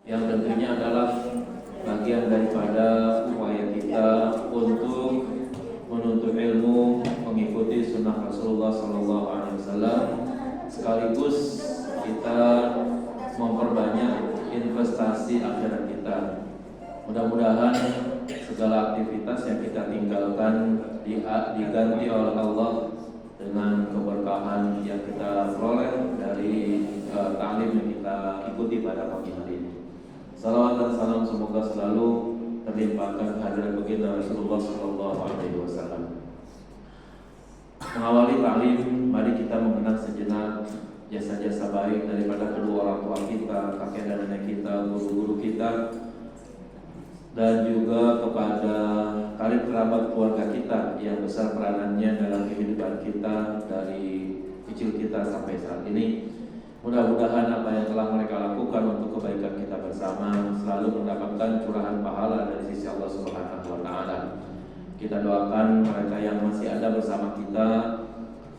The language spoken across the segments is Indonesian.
yang tentunya adalah bagian daripada upaya kita untuk menuntut ilmu, mengikuti sunnah Rasulullah SAW, sekaligus kita memperbanyak investasi akhirat kita. Mudah-mudahan segala aktivitas yang kita tinggalkan diganti oleh Allah dengan keberkahan yang kita peroleh dari ta'lim yang kita ikuti pada pagi hari ini. Salawat dan salam semoga selalu terlimpahkan kehadiran baginda Rasulullah SAW. Mengawali ta'lim, mari kita mengenang sejenak jasa-jasa baik daripada kedua orang tua kita, kakek dan nenek kita, guru-guru kita, dan juga kepada karib kerabat keluarga kita yang besar peranannya dalam kehidupan kita dari kecil kita sampai saat ini. Mudah-mudahan apa yang telah mereka lakukan untuk kebaikan kita bersama selalu mendapatkan curahan pahala dari sisi Allah Subhanahu wa Ta'ala. Kita doakan mereka yang masih ada bersama kita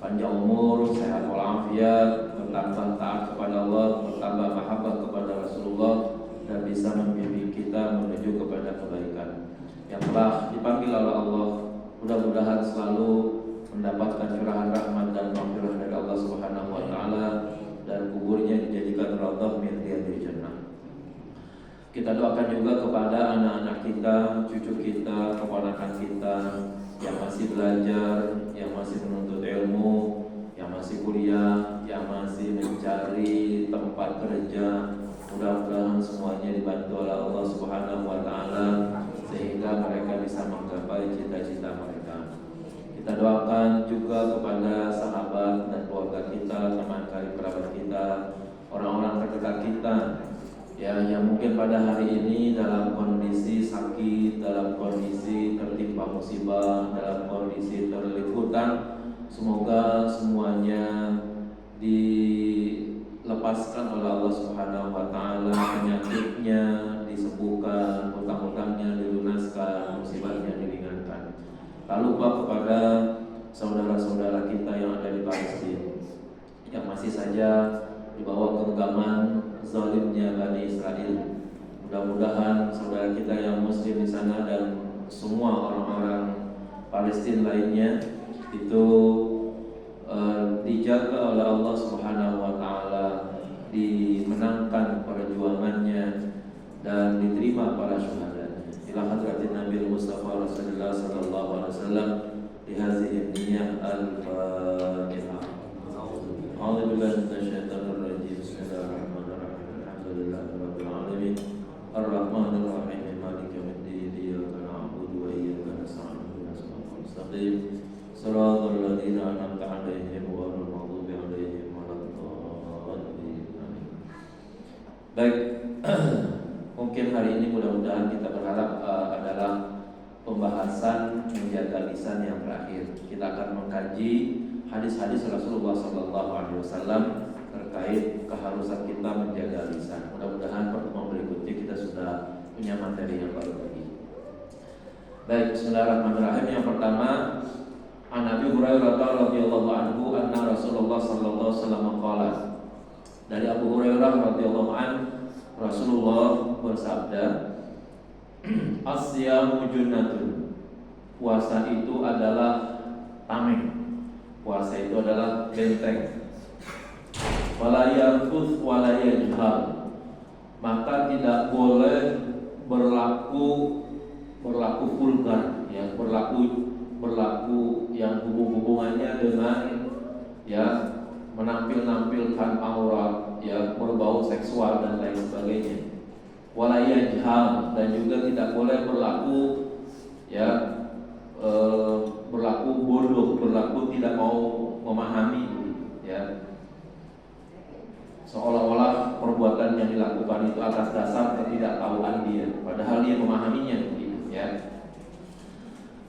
panjang umur, sehat walafiat, bertambah taat kepada Allah, bertambah mahabbah kepada Rasulullah, dan bisa membimbing kita menuju kepada kebaikan. Yang telah dipanggil oleh Allah, mudah-mudahan selalu mendapatkan curahan rahmat dan maghfirah dari Allah Subhanahu wa Ta'ala, dan kuburnya dijadikan raudhah min riyadil jannah. Kita doakan juga kepada anak-anak kita, cucu kita, keponakan kita yang masih belajar, yang masih menuntut ilmu, yang masih kuliah, yang masih mencari tempat kerja. Mudah-mudahan semuanya dibantu oleh Allah Subhanahu wa Ta'ala sehingga mereka bisa menggapai cita-cita mereka. Kita doakan juga kepada sahabat dan keluarga kita, teman karib kerabat kita, orang-orang terdekat kita yang mungkin pada hari ini dalam kondisi sakit, dalam kondisi tertimpa musibah, dalam kondisi terlilit hutang. Semoga semuanya dilepaskan oleh Allah Subhanahu wa Ta'ala, penyakitnya disembuhkan, hutang-hutangnya dilunaskan, musibahnya diringankan. Tak lupa kepada saudara-saudara kita yang ada di Palestina yang masih saja di bawah genggaman zalimnya Bani Israel. Mudah-mudahan saudara kita yang muslim di sana dan semua orang-orang Palestina lainnya itu dijaga oleh Allah Subhanahu wa Ta'ala, dimenangkan perjuangannya dan diterima para syuhada. Ila hadratin Nabi Mustafa Rasulullah sallallahu alaihi wasallam di hadhihi niyyah al-Fatihah. A'udzu billahi minasyaitonir rajim. Bismillahirrahmanirrahim. Alhamdulillahi rabbil alamin. Ar-Rahmanir Rahim. Maliki yaumiddin. Iyyaka na'budu wa iyyaka nasta'in. Ihdinas siratal mustaqim. Shiratal ladzina an'amta 'alaihim ghairil maghdubi 'alaihim waladdallin. Baik. Mungkin hari ini mudah-mudahan kita berharap adalah pembahasan menjaga lisan yang terakhir. Kita akan mengkaji hadis-hadis Rasulullah SAW terkait keharusan kita menjaga lisan. Mudah-mudahan pertemuan berikutnya kita sudah punya materi yang baru lagi. Baik, bismillahirrahmanirrahim. Yang pertama, An Abi Hurairah radhiyallahu anhu anna Rasulullah sallallahu alaihi wasallam qala. Dari Abu Hurairah radhiyallahu anhu, Rasulullah bersabda, Asyamu junnatun. Puasa itu adalah tameng. Puasa itu adalah benteng. Wala yarfuth wala yajhal. Maka tidak boleh berlaku vulgar, ya, berlaku yang hubungannya dengan menampilkan aurat, ya, berbau seksual dan lain sebagainya. Wala yajhal, dan juga tidak boleh berlaku bodoh, berlaku tidak mau memahami, ya. Seolah-olah perbuatan yang dilakukan itu atas dasar ketidaktahuan dia, padahal dia memahaminya, ya.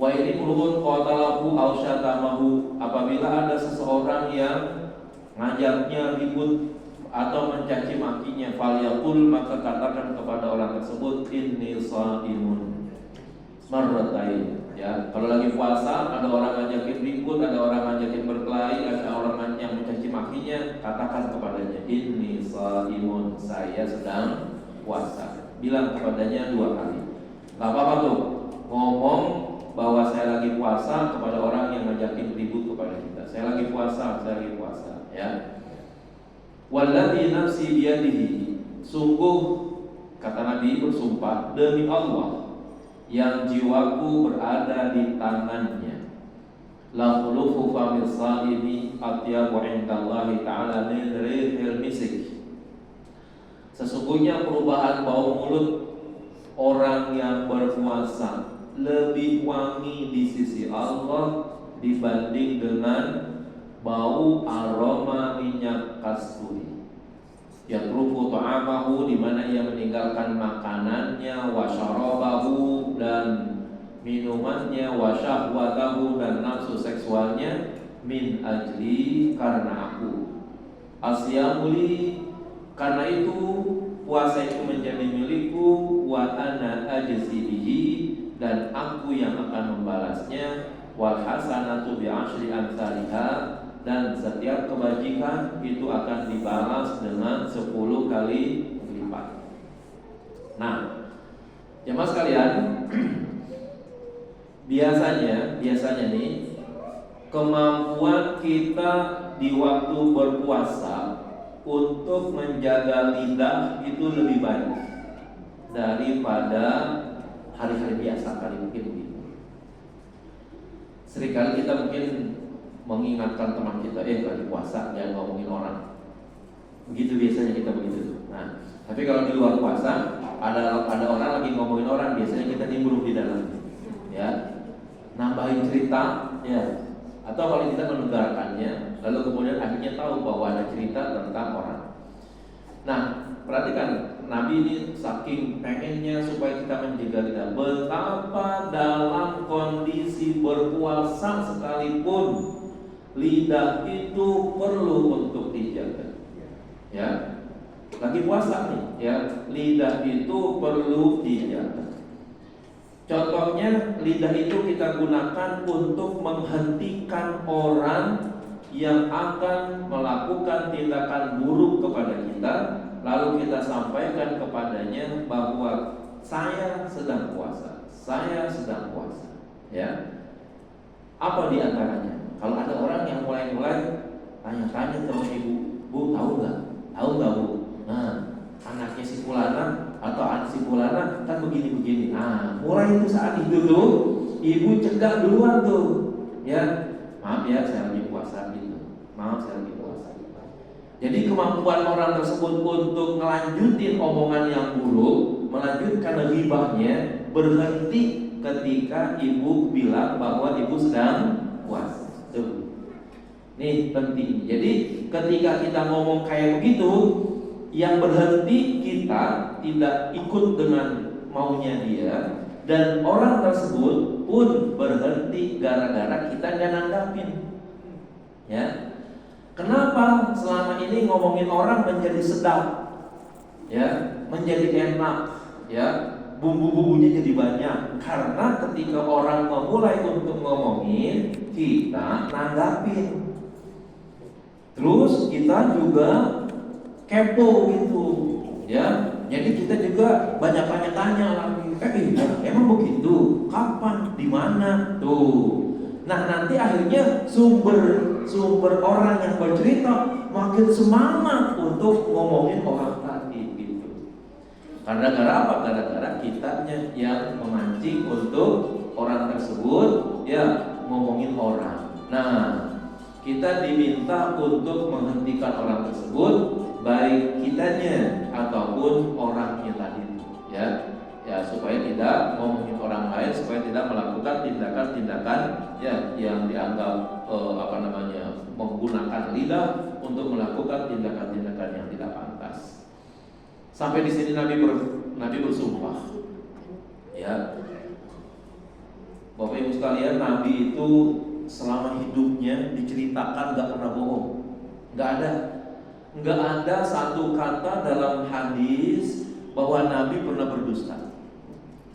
Wa ini mulun qatalahu aw syatamahu, apabila ada seseorang yang ngajaknya ribut atau mencaci makinya, falyaqul, maka katakan kepada orang tersebut, inni shaimun marratain. Ya, kalau lagi puasa ada orang ngajakin ribut, ada orang ngajakin berkelahi, ada orang yang mencaci makinya, katakan kepadanya, inni shaimun, saya sedang puasa. bilang kepadanya 2 kali. Gak apa-apa tuh ngomong bahwa saya lagi puasa kepada orang yang ngajakin ribut kepada kita. Saya lagi puasa, ya. Walladzi nafsi biyadihi, sungguh kata Nabi bersumpah demi Allah yang jiwaku berada di tangannya. La khulufu famil saimi atyabu indallahi ta'ala min rihil misik. Sesungguhnya perubahan bau mulut orang yang berpuasa lebih wangi di sisi Allah dibanding dengan bau aroma minyak kasturi. Yatruku ta'amahu, di mana ia meninggalkan makanannya, wa syarabahu, dan minumannya, wa syahwatahu, dan nafsu seksualnya, min ajli, karena aku. Asyamuli, karena itu puasa itu menjadi milikku, wa ana ajzi bihi, dan aku yang akan membalasnya, wal hasanatu bi asyri amsalihha, dan setiap kebajikan itu akan dibalas dengan 10 kali lipat. Nah, jemaah sekalian, biasanya nih kemampuan kita di waktu berpuasa untuk menjaga lidah itu lebih baik daripada hari-hari biasa, kali mungkin begitu. Seringkali kita mungkin mengingatkan teman kita, lagi puasa jangan ngomongin orang. Begitu biasanya kita begitu. Nah, tapi kalau di luar puasa ada orang lagi ngomongin orang, biasanya kita nimbrung di dalam, ya, nambahin cerita, ya, atau kalau kita mendengarkannya, lalu kemudian akhirnya tahu bahwa ada cerita tentang orang. Nah, perhatikan, Nabi ini saking pengennya supaya kita menjaga lidah. Betapa dalam kondisi berpuasa sekalipun lidah itu perlu untuk dijaga. Ya, lagi puasa nih, ya, lidah itu perlu dijaga. Contohnya, lidah itu kita gunakan untuk menghentikan orang yang akan melakukan tindakan buruk kepada kita, lalu kita sampaikan kepadanya bahwa saya sedang puasa, ya. Apa di antaranya? Kalau ada orang yang mulai tanya-tanya sama ibu, Bu, tahu nggak Bu? Nah, anaknya si Fulana atau anak si Fulana kan begini-begini. Nah, mulai itu saat itu tuh ibu cegah duluan tuh, ya. Maaf ya, saya lagi puasa gitu. Jadi kemampuan orang tersebut untuk melanjutin omongan yang buruk, melanjutkan ghibahnya, berhenti ketika ibu bilang bahwa ibu sedang puasa. Tuh. Nih penting. Jadi ketika kita ngomong kayak begitu, yang berhenti kita tidak ikut dengan maunya dia, dan orang tersebut pun berhenti gara-gara kita nggak nanggapin. Ya. Kenapa selama ini ngomongin orang menjadi sedap, ya, menjadi enak, ya, bumbu-bumbunya jadi banyak? Karena ketika orang memulai untuk ngomongin, kita nanggapin. Terus kita juga kepo gitu, ya. Jadi kita juga banyak tanya lagi. Emang begitu? Kapan? Di mana? Tuh. Nah, nanti akhirnya sumber orang yang bercerita makin semangat untuk ngomongin orang tadi gitu. Karena apa? Gara-gara kitanya yang memancing untuk orang tersebut, ya, ngomongin orang. Nah, kita diminta untuk menghentikan orang tersebut, baik kitanya ataupun orangnya tadi, ya. Ya, supaya tidak ngomongin orang lain, supaya tidak melakukan tindakan-tindakan, ya, yang dianggap menggunakan lidah untuk melakukan tindakan-tindakan yang tidak pantas. Sampai di sini Nabi bersumpah, ya. Bapak Ibu sekalian, Nabi itu selama hidupnya diceritakan gak pernah bohong, gak ada satu kata dalam hadis bahwa Nabi pernah berdusta.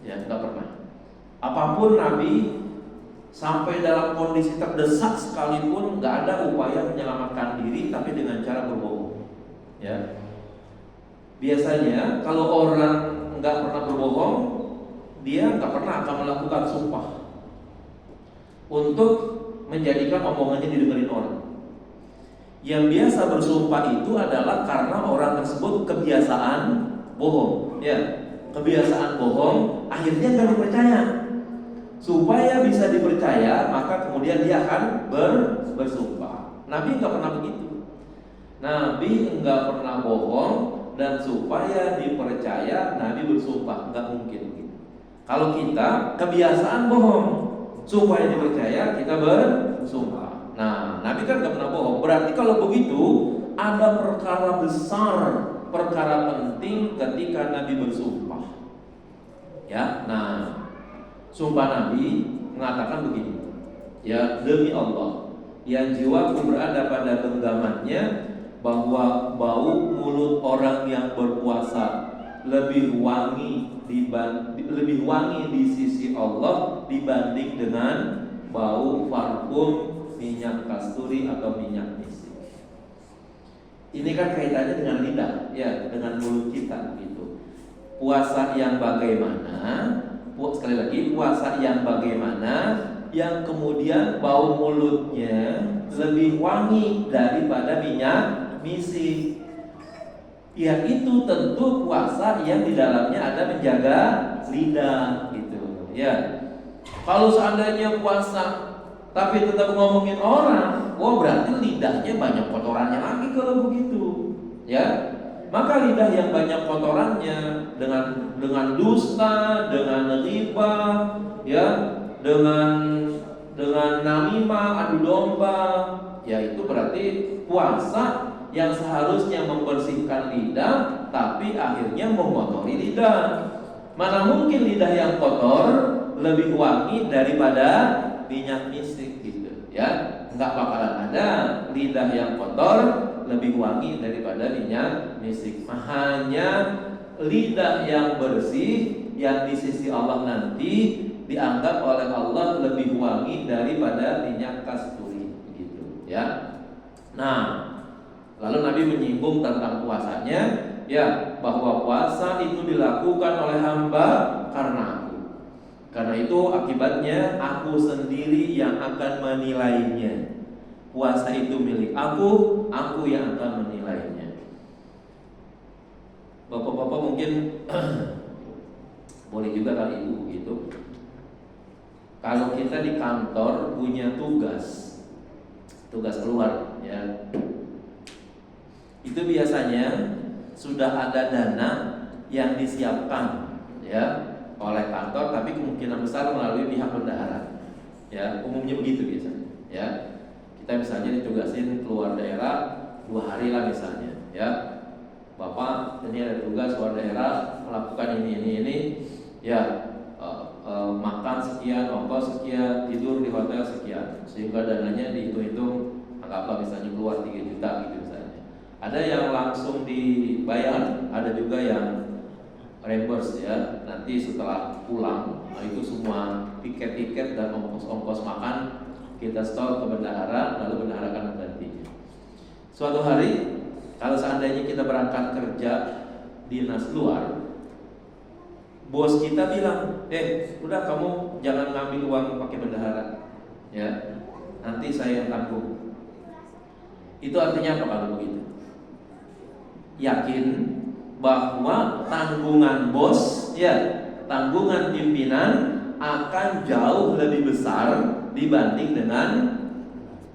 Ya, nggak pernah. Apapun Nabi, sampai dalam kondisi terdesak sekalipun, nggak ada upaya menyelamatkan diri, tapi dengan cara berbohong. Ya. Biasanya kalau orang nggak dia nggak pernah akan melakukan sumpah untuk menjadikan omongannya didengarin orang. Yang biasa bersumpah itu adalah karena orang tersebut kebiasaan bohong, ya, kebiasaan bohong, akhirnya nggak dipercaya. Supaya bisa dipercaya, maka kemudian dia akan bersumpah. Nabi nggak pernah begitu. Nabi nggak pernah bohong, dan supaya dipercaya Nabi bersumpah, nggak mungkin begitu. Kalau kita kebiasaan bohong, supaya dipercaya kita bersumpah. Nah, Nabi kan nggak pernah bohong. Berarti kalau begitu ada perkara besar, perkara penting ketika Nabi bersumpah. Ya, nah, sumpah Nabi mengatakan begini. Ya, demi Allah, yang jiwaku berada pada genggamannya, bahwa bau mulut orang yang berpuasa lebih wangi di sisi Allah dibanding dengan bau parfum, minyak kasturi atau minyak misik. Ini kan kaitannya dengan lidah, ya, dengan mulut kita begitu. Puasa yang bagaimana? Sekali lagi, puasa yang bagaimana yang kemudian bau mulutnya lebih wangi daripada minyak misik? Ya, itu tentu puasa yang di dalamnya ada menjaga lidah gitu, ya. Kalau seandainya puasa tapi tetap ngomongin orang, berarti lidahnya banyak kotorannya lagi kalau begitu, ya. Maka lidah yang banyak kotorannya dengan dusta, dengan ghibah, ya, dengan namimah, adu domba, ya, itu berarti puasa yang seharusnya membersihkan lidah, tapi akhirnya mengotori lidah. Mana mungkin lidah yang kotor lebih wangi daripada minyak misik gitu, ya. Nggak bakalan ada lidah yang kotor lebih wangi daripada minyak misik. Hanya lidah yang bersih yang di sisi Allah nanti dianggap oleh Allah lebih wangi daripada minyak kasturi gitu, ya. Nah, lalu Nabi menyinggung tentang puasanya, ya, bahwa puasa itu dilakukan oleh hamba karena aku. Karena itu akibatnya aku sendiri yang akan menilainya. Puasa itu milik aku yang akan menilainya. Bapak-bapak mungkin boleh juga kali ibu gitu. Kalau kita di kantor punya tugas keluar, ya, itu biasanya sudah ada dana yang disiapkan, ya, oleh kantor, tapi kemungkinan besar melalui pihak bendahara, ya, umumnya begitu biasanya, ya. Kita misalnya ditugasin keluar daerah 2 hari lah misalnya, ya, Bapak ini ada tugas keluar daerah melakukan ini, ya, makan sekian, ongkos sekian, tidur di hotel sekian, sehingga dananya dihitung-hitung, anggaplah misalnya keluar 3 juta gitu misalnya. Ada yang langsung dibayar, ada juga yang reimburse, ya, nanti setelah pulang. Nah, itu semua tiket dan ongkos makan kita store ke bendahara, lalu bendahara akan menggantinya. Suatu hari, kalau seandainya kita berangkat kerja dinas luar, bos kita bilang, udah kamu jangan ngambil uang pakai bendahara, ya, nanti saya yang tanggung. Itu artinya apa kalau begitu? Yakin bahwa tanggungan bos, ya, tanggungan pimpinan akan jauh lebih besar dibanding dengan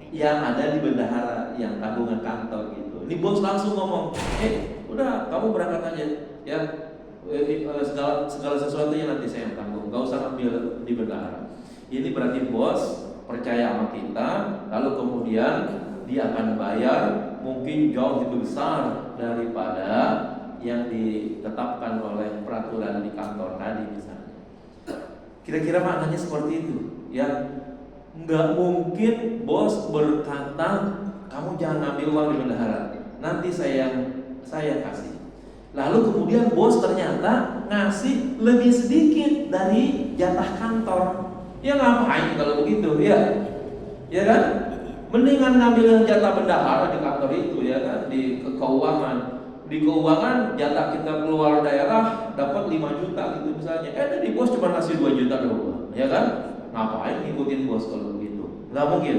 yang ada di bendahara, yang tanggungan kantor gitu. Ini bos langsung ngomong, udah kamu berangkat aja, ya, segala sesuatunya nanti saya yang tanggung, gak usah ambil di bendahara. Ini berarti bos percaya sama kita, lalu kemudian dia akan bayar mungkin jauh lebih besar daripada yang ditetapkan oleh peraturan di kantor tadi misalnya. Kira-kira maknanya seperti itu, ya. Nggak mungkin bos berkata kamu jangan ambil uang di bendahara, nanti saya kasih. Lalu kemudian bos ternyata ngasih lebih sedikit dari jatah kantor. Ya ngapain kalau begitu, ya? Ya kan? Mendingan ngambil jatah bendahara di kantor itu, ya kan, di keuangan. di keuangan jatah kita keluar daerah dapat 5 juta gitu misalnya. Jadi bos cuma ngasih 2 juta doang, ya kan? Ngapain ngikutin bos kalau begitu? Nggak mungkin.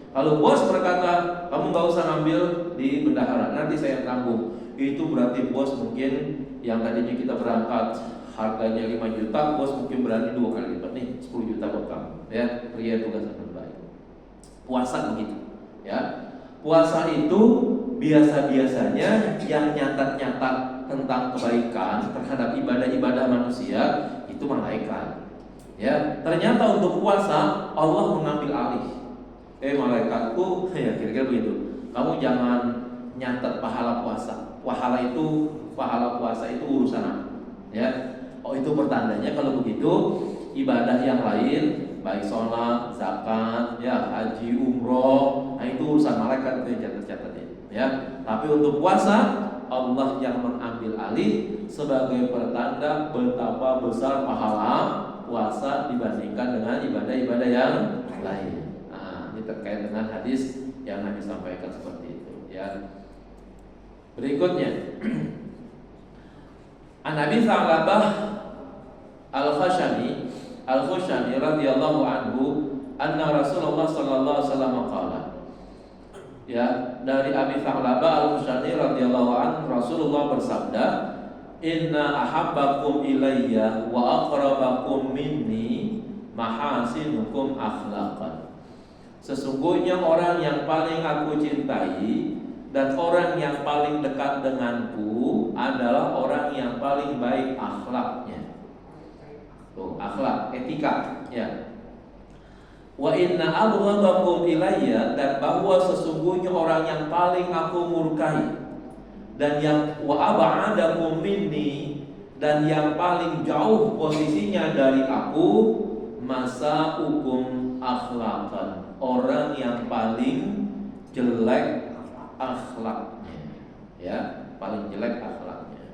Kalau bos berkata, kamu nggak usah ngambil di bendahara, nanti saya tanggung. Itu berarti bos mungkin yang tadinya kita berangkat harganya 5 juta, bos mungkin berani 2 kali lipat nih, 10 juta buat kamu. Ya, pria tugas yang baik. Puasa begitu, ya. Puasa itu biasa-biasanya yang nyatat-nyatat tentang kebaikan terhadap ibadah-ibadah manusia itu malaikat. Ya, ternyata untuk puasa Allah mengambil alih. Malaikatku, ya kira-kira begitu. Kamu jangan nyatet pahala puasa. Pahala puasa itu urusan aku. Ya. Itu pertandanya kalau begitu ibadah yang lain baik sholat, zakat, ya haji, umroh, nah itu urusan malaikat itu yang catat-catatin. Ya. Tapi untuk puasa Allah yang mengambil alih sebagai pertanda betapa besar pahala puasa dibandingkan dengan ibadah-ibadah yang lain. Ini terkait dengan hadis yang Nabi sampaikan seperti itu, ya. Berikutnya, An-Nabi Tha'labah Al-Khushani radhiyallahu anhu anna Rasulullah sallallahu alaihi wasallam qala. Ya, dari Abi Tha'labah Al-Khushani radhiyallahu anhu Rasulullah bersabda, "Inna ahabbakum ilayya wa aqrabakum minni mahasinukum akhlaqan." Sesungguhnya orang yang paling aku cintai dan orang yang paling dekat denganku adalah orang yang paling baik akhlaknya. Tuh, akhlak, etika, ya. Wa inna abghadakum ilayya, dan bahwa sesungguhnya orang yang paling aku murkai dan yang wa ab'adakum minni, dan yang paling jauh posisinya dari aku, masa hukum akhlaqan, orang yang paling jelek akhlaknya, ya, paling jelek akhlaknya.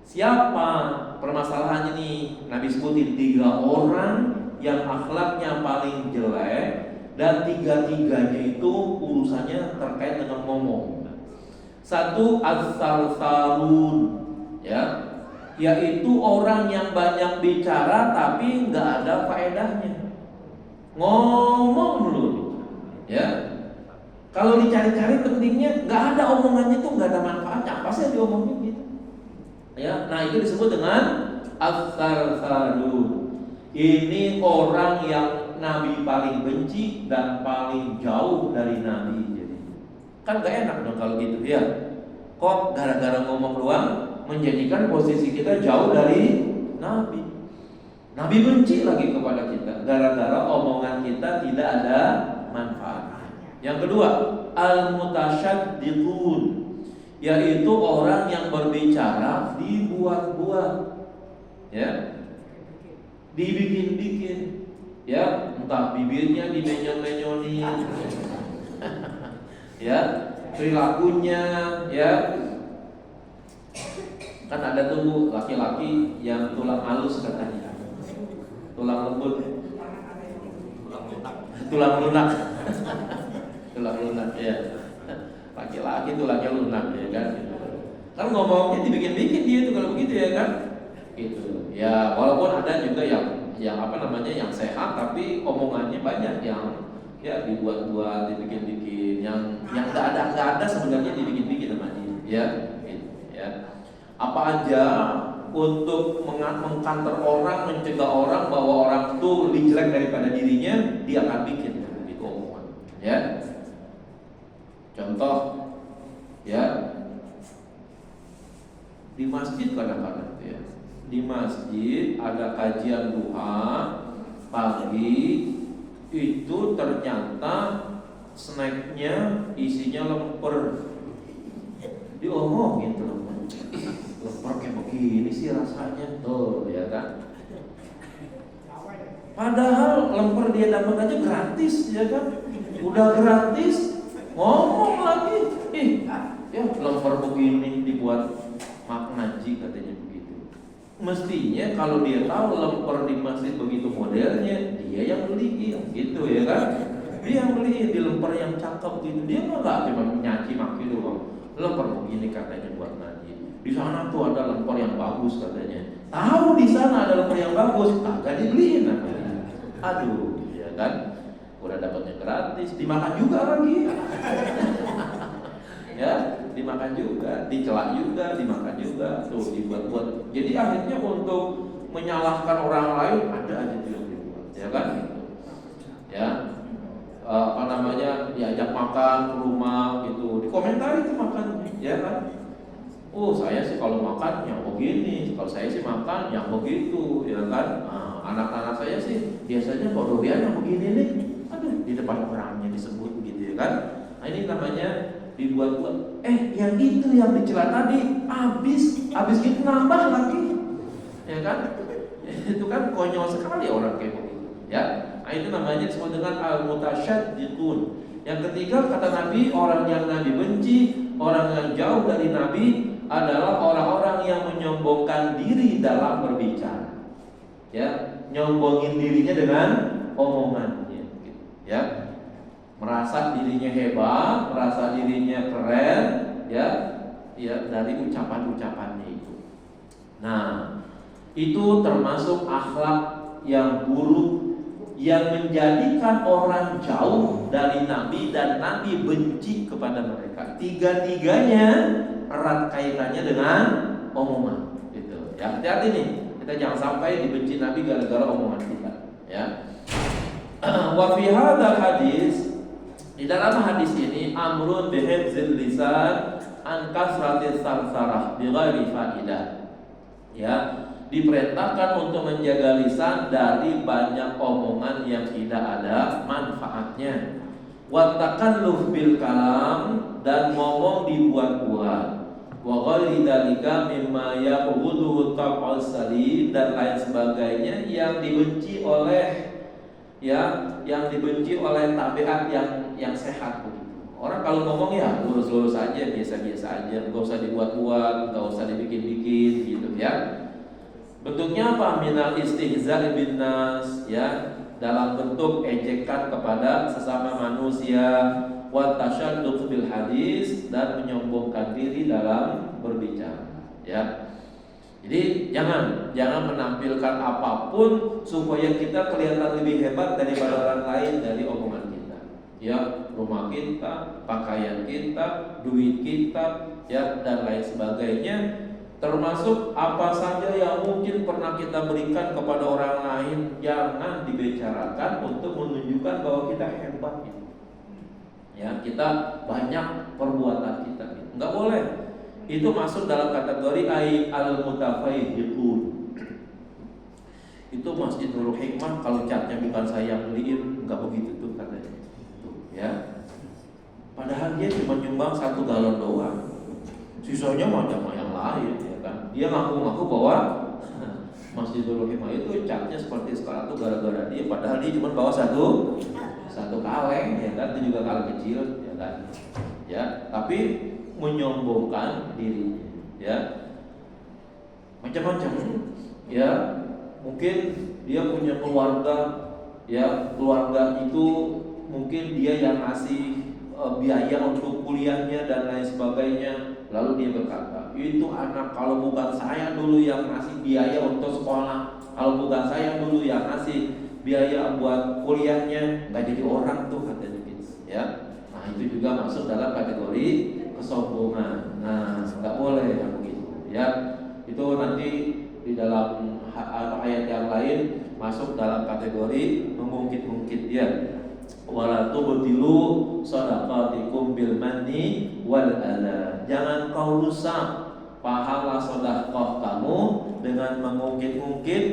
Siapa permasalahannya nih? Nabi sebutin 3 orang yang akhlaknya paling jelek, dan 3-tiganya itu urusannya terkait dengan ngomong. Satu, as-sarsarun, ya, yaitu orang yang banyak bicara tapi nggak ada faedahnya. Ngomong dulu, ya. Kalau dicari-cari pentingnya nggak ada, omongannya itu nggak ada manfaatnya. Apa sih yang diomongin gitu? Ya, nah itu disebut dengan as-sarsarun. Ini orang yang Nabi paling benci dan paling jauh dari Nabi. Jadi kan gak enak dong kalau gitu, ya. Kok gara-gara ngomong doang menjadikan posisi kita jauh dari Nabi. Nabi benci lagi kepada kita gara-gara omongan kita tidak ada manfaat. Yang kedua, al-mutasyaddiqun, yaitu orang yang berbicara dibuat-buat, ya, dibikin-bikin, ya, entah bibirnya dimenyon-menyonin, ya, perilakunya, ya. Kan ada tuh laki-laki yang tulang halus katanya, tulang lembut, tulang lunak, tulang lunak, ya. Laki-laki tulangnya lunak, ya kan. Kan ngomongnya dibikin-bikin dia itu kalau begitu, ya kan. Gitu. Ya, walaupun ada juga yang apa namanya, yang sehat tapi omongannya banyak yang ya dibuat-buat, dibikin-bikin, yang nggak ada sebenarnya dibikin-bikin sama dia, ya. Gitu, ya. Apa aja untuk mengkanter orang, mencegah orang bahwa orang itu lebih jelek daripada dirinya, dia akan bikin gitu omongan, ya. Contoh, ya, di masjid kadang-kadang, ya, di masjid ada kajian duha pagi, itu ternyata snacknya isinya lemper, diomongin tuh, lemper kayak begini sih rasanya, tuh, ya kan. Padahal lemper dia dapat aja gratis, ya kan. Udah gratis ngomong lagi, ya lemper begini dibuat ngaji katanya begitu. Mestinya kalau dia tahu lemper di masjid begitu modelnya, dia yang beli, gitu, ya kan. Dia yang beli di lemper yang cakep gitu. Dia nggak cuma nyaci maki doang. Lemper begini katanya buat Najib. Di sana tuh ada lemper yang bagus katanya. Tahu di sana ada lemper yang bagus, agak dibeliin namanya. Aduh, ya kan? Udah dapatnya gratis, dimakan juga lagi. Ya, dimakan juga, dicela juga, dimakan juga, tuh dibuat-buat. Jadi akhirnya untuk menyalahkan orang lain ada aja tuh yang dibuat, ya kan? Ya, apa namanya, diajak makan ke rumah gitu, dikomentari tuh makannya, ya kan? Oh, saya sih kalau makan yang begini, kalau saya sih makan yang begitu, ya kan? Nah, anak-anak saya sih biasanya kalau doyan yang begini nih, aduh, di depan orangnya disebut gitu, ya kan? Nah, ini namanya dibuat-buat. Yang itu yang dicela tadi habis gitu nambah lagi, ya kan? Itu kan konyol sekali orang kayak begitu, ya. Nah, itu namanya disebut dengan al-mutasyaddiqun. Yang ketiga kata Nabi, orang yang Nabi benci, orang yang jauh dari Nabi adalah orang-orang yang menyombongkan diri dalam berbicara. Ya, nyombongin dirinya dengan omongannya, gitu, ya. Merasa dirinya hebat, merasa dirinya keren, ya, dari ucapan-ucapannya itu. Nah, itu termasuk akhlak yang buruk yang menjadikan orang jauh dari Nabi dan Nabi benci kepada mereka. Tiga-tiganya erat kaitannya dengan omongan, gitu. Ya, hati-hati nih, kita jangan sampai dibenci Nabi gara-gara omongan kita, ya. Wa fi hadzal hadis, di dalam hadis ini amrun bihifzil lisan an kasratis sarsarah bighairi faidah. Ya, diperintahkan untuk menjaga lisan dari banyak omongan yang tidak ada manfaatnya. Wa takalluf bil kalam, dan ngomong dibuat-buat. Wa ghairi dzalika mimma yaqudhu tab'al salim, dan lain sebagainya yang dibenci oleh tabiat yang sehat begitu. Orang kalau ngomong ya lurus-lurus aja, biasa-biasa aja, enggak usah dibuat-buat, enggak usah dibikin-bikin gitu, ya. Bentuknya apa? Minal istihza' bin nas, ya, dalam bentuk ejekan kepada sesama manusia, wa tasyadduq bil hadis, dan menyombongkan diri dalam berbicara, ya. Jadi jangan menampilkan apapun supaya kita kelihatan lebih hebat daripada orang lain dari omongan kita. Ya, rumah kita, pakaian kita, duit kita, ya, dan lain sebagainya. Termasuk apa saja yang mungkin pernah kita berikan kepada orang lain, jangan dibicarakan untuk menunjukkan bahwa kita hebat gitu. Ya, kita banyak perbuatan kita gitu. Enggak boleh. Itu masuk dalam kategori al-mutafaihiqun. Itu Masjid Nurul Hikmah, kalau catnya bukan saya yang beliin, enggak begitu tuh katanya. Tuh, ya. Padahal dia cuma nyumbang 1 galon doang. Sisanya macam yang lain, ya kan. Dia ngaku-ngaku bahwa Masjid Nurul Hikmah itu catnya seperti sekarang tuh gara-gara dia, padahal dia cuma bawa satu kaleng, ya kan. Itu juga kaleng kecil, ya kan. Ya, tapi menyombongkan dirinya, ya, macam-macam, ya. Mungkin dia punya keluarga, ya, keluarga itu mungkin dia yang ngasih biaya untuk kuliahnya dan lain sebagainya. Lalu dia berkata, itu anak kalau bukan saya dulu yang ngasih biaya untuk sekolah, kalau bukan saya dulu yang ngasih biaya buat kuliahnya, nggak jadi orang tuh, katanya gitu, ya. Nah, itu juga masuk dalam kategori kesombongan. Nah, nggak boleh yang begitu, ya. Itu nanti di dalam ayat yang lain masuk dalam kategori mengungkit-ungkit, ya. Wala tubtilu shadaqatikum bil manni wal adza. Jangan kau rusak pahala sedekah kamu dengan mengungkit-ungkit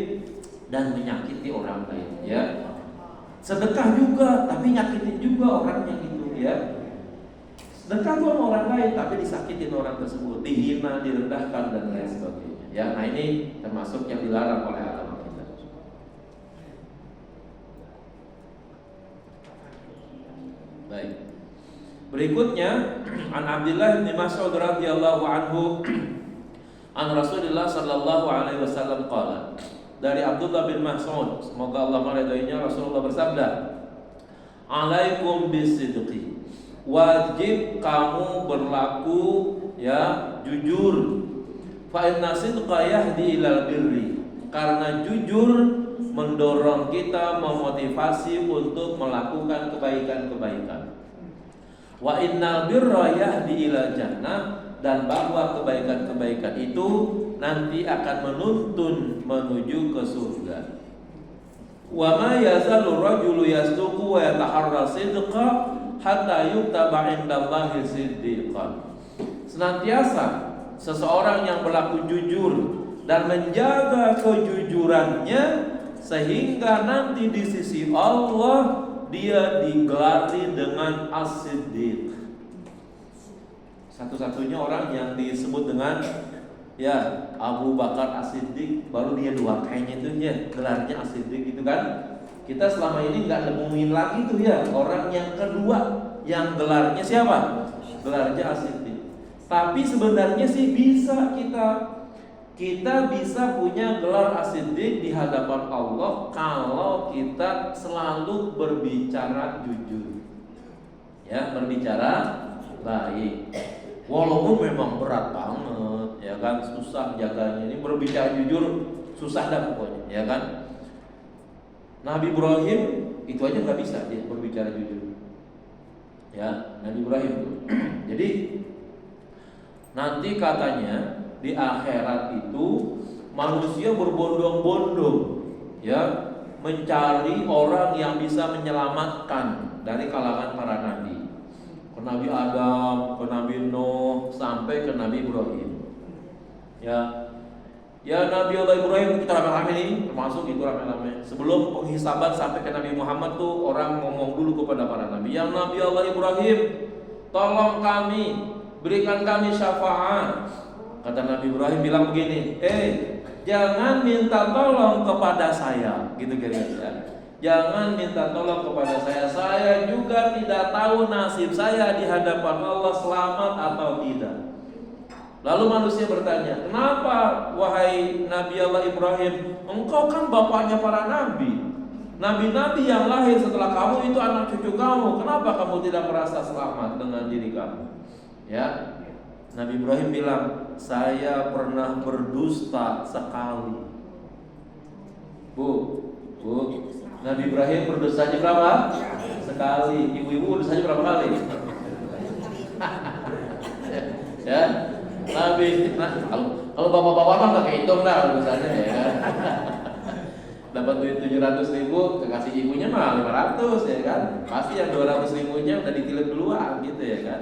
dan menyakiti orang lain, ya. Sedekah juga tapi nyakitin juga orangnya gitu, ya. Sedekah sama orang lain tapi disakitin orang tersebut, dihina, direndahkan dan lain sebagainya. Ya, nah ini termasuk yang dilarang oleh agama kita. Baik. Berikutnya, an Abdullah bin Mas'ud radhiyallahu anhu an Rasulullah sallallahu alaihi wasallam qala. Dari Abdullah bin Mas'ud, semoga Allah meridainya, Rasulullah bersabda, "Alaikum bisidqi." wajib kamu berlaku ya jujur. Fa inna sidqa yahdi ilal birri, karena jujur mendorong kita, memotivasi untuk melakukan kebaikan-kebaikan. Wa innal birra yahdi ilal jannah, dan bahwa kebaikan-kebaikan itu nanti akan menuntun menuju ke surga. Wa ma yazalu rajulu yasduqu wa yataharra sidqa hatta yuktaba indallahi siddiqan. Senantiasa seseorang yang berlaku jujur dan menjaga kejujurannya sehingga nanti di sisi Allah dia digelari dengan as-siddiq. Satu-satunya orang yang disebut dengan ya Abu Bakar as-Siddiq, baru dia dua, kayaknya itu ya gelarnya as-Siddiq gitu kan. Kita selama ini nggak nemuin lagi tuh ya orang yang kedua yang gelarnya siapa? Gelarnya as-Siddiq. Tapi sebenarnya sih bisa kita bisa punya gelar as-Siddiq di hadapan Allah kalau kita selalu berbicara jujur. Ya, berbicara baik. Walaupun memang berat banget, ya kan, susah jaganya. Ini berbicara jujur susah dah pokoknya, ya kan. Nabi Ibrahim itu aja nggak bisa dia berbicara jujur. Ya, Nabi Ibrahim. Jadi nanti katanya di akhirat itu manusia berbondong-bondong ya mencari orang yang bisa menyelamatkan dari kalangan para nabi. Ke Nabi Adam, ke Nabi Nuh, sampai ke Nabi Ibrahim. Ya Nabi Allah Ibrahim kita rame-rame nih, termasuk itu rame-rame. Sebelum penghisaban sampai ke Nabi Muhammad tuh orang ngomong dulu kepada para nabi. Yang Nabi Allah Ibrahim, tolong kami, berikan kami syafaat. Kata Nabi Ibrahim bilang begini, jangan minta tolong kepada saya, gitu kira-kira. Jangan minta tolong kepada saya juga tidak tahu nasib saya di hadapan Allah selamat atau tidak. Lalu manusia bertanya, kenapa wahai Nabi Allah Ibrahim, engkau kan bapaknya para nabi. Nabi-nabi yang lahir setelah kamu itu anak cucu kamu, kenapa kamu tidak merasa selamat dengan diri kamu? Ya, Nabi Ibrahim bilang, saya pernah berdusta sekali. Bu, Nabi Ibrahim berdosanya berapa? Sekali. Ibu-ibu dosanya berapa kali? Ya, kalau bapak-bapak mah nggak kehitung dah dosanya ya kan. Dapat duit 700.000, kasih ibunya mah 500 ya kan. Pasti yang 200.000-nya udah ditilik duluan gitu ya kan.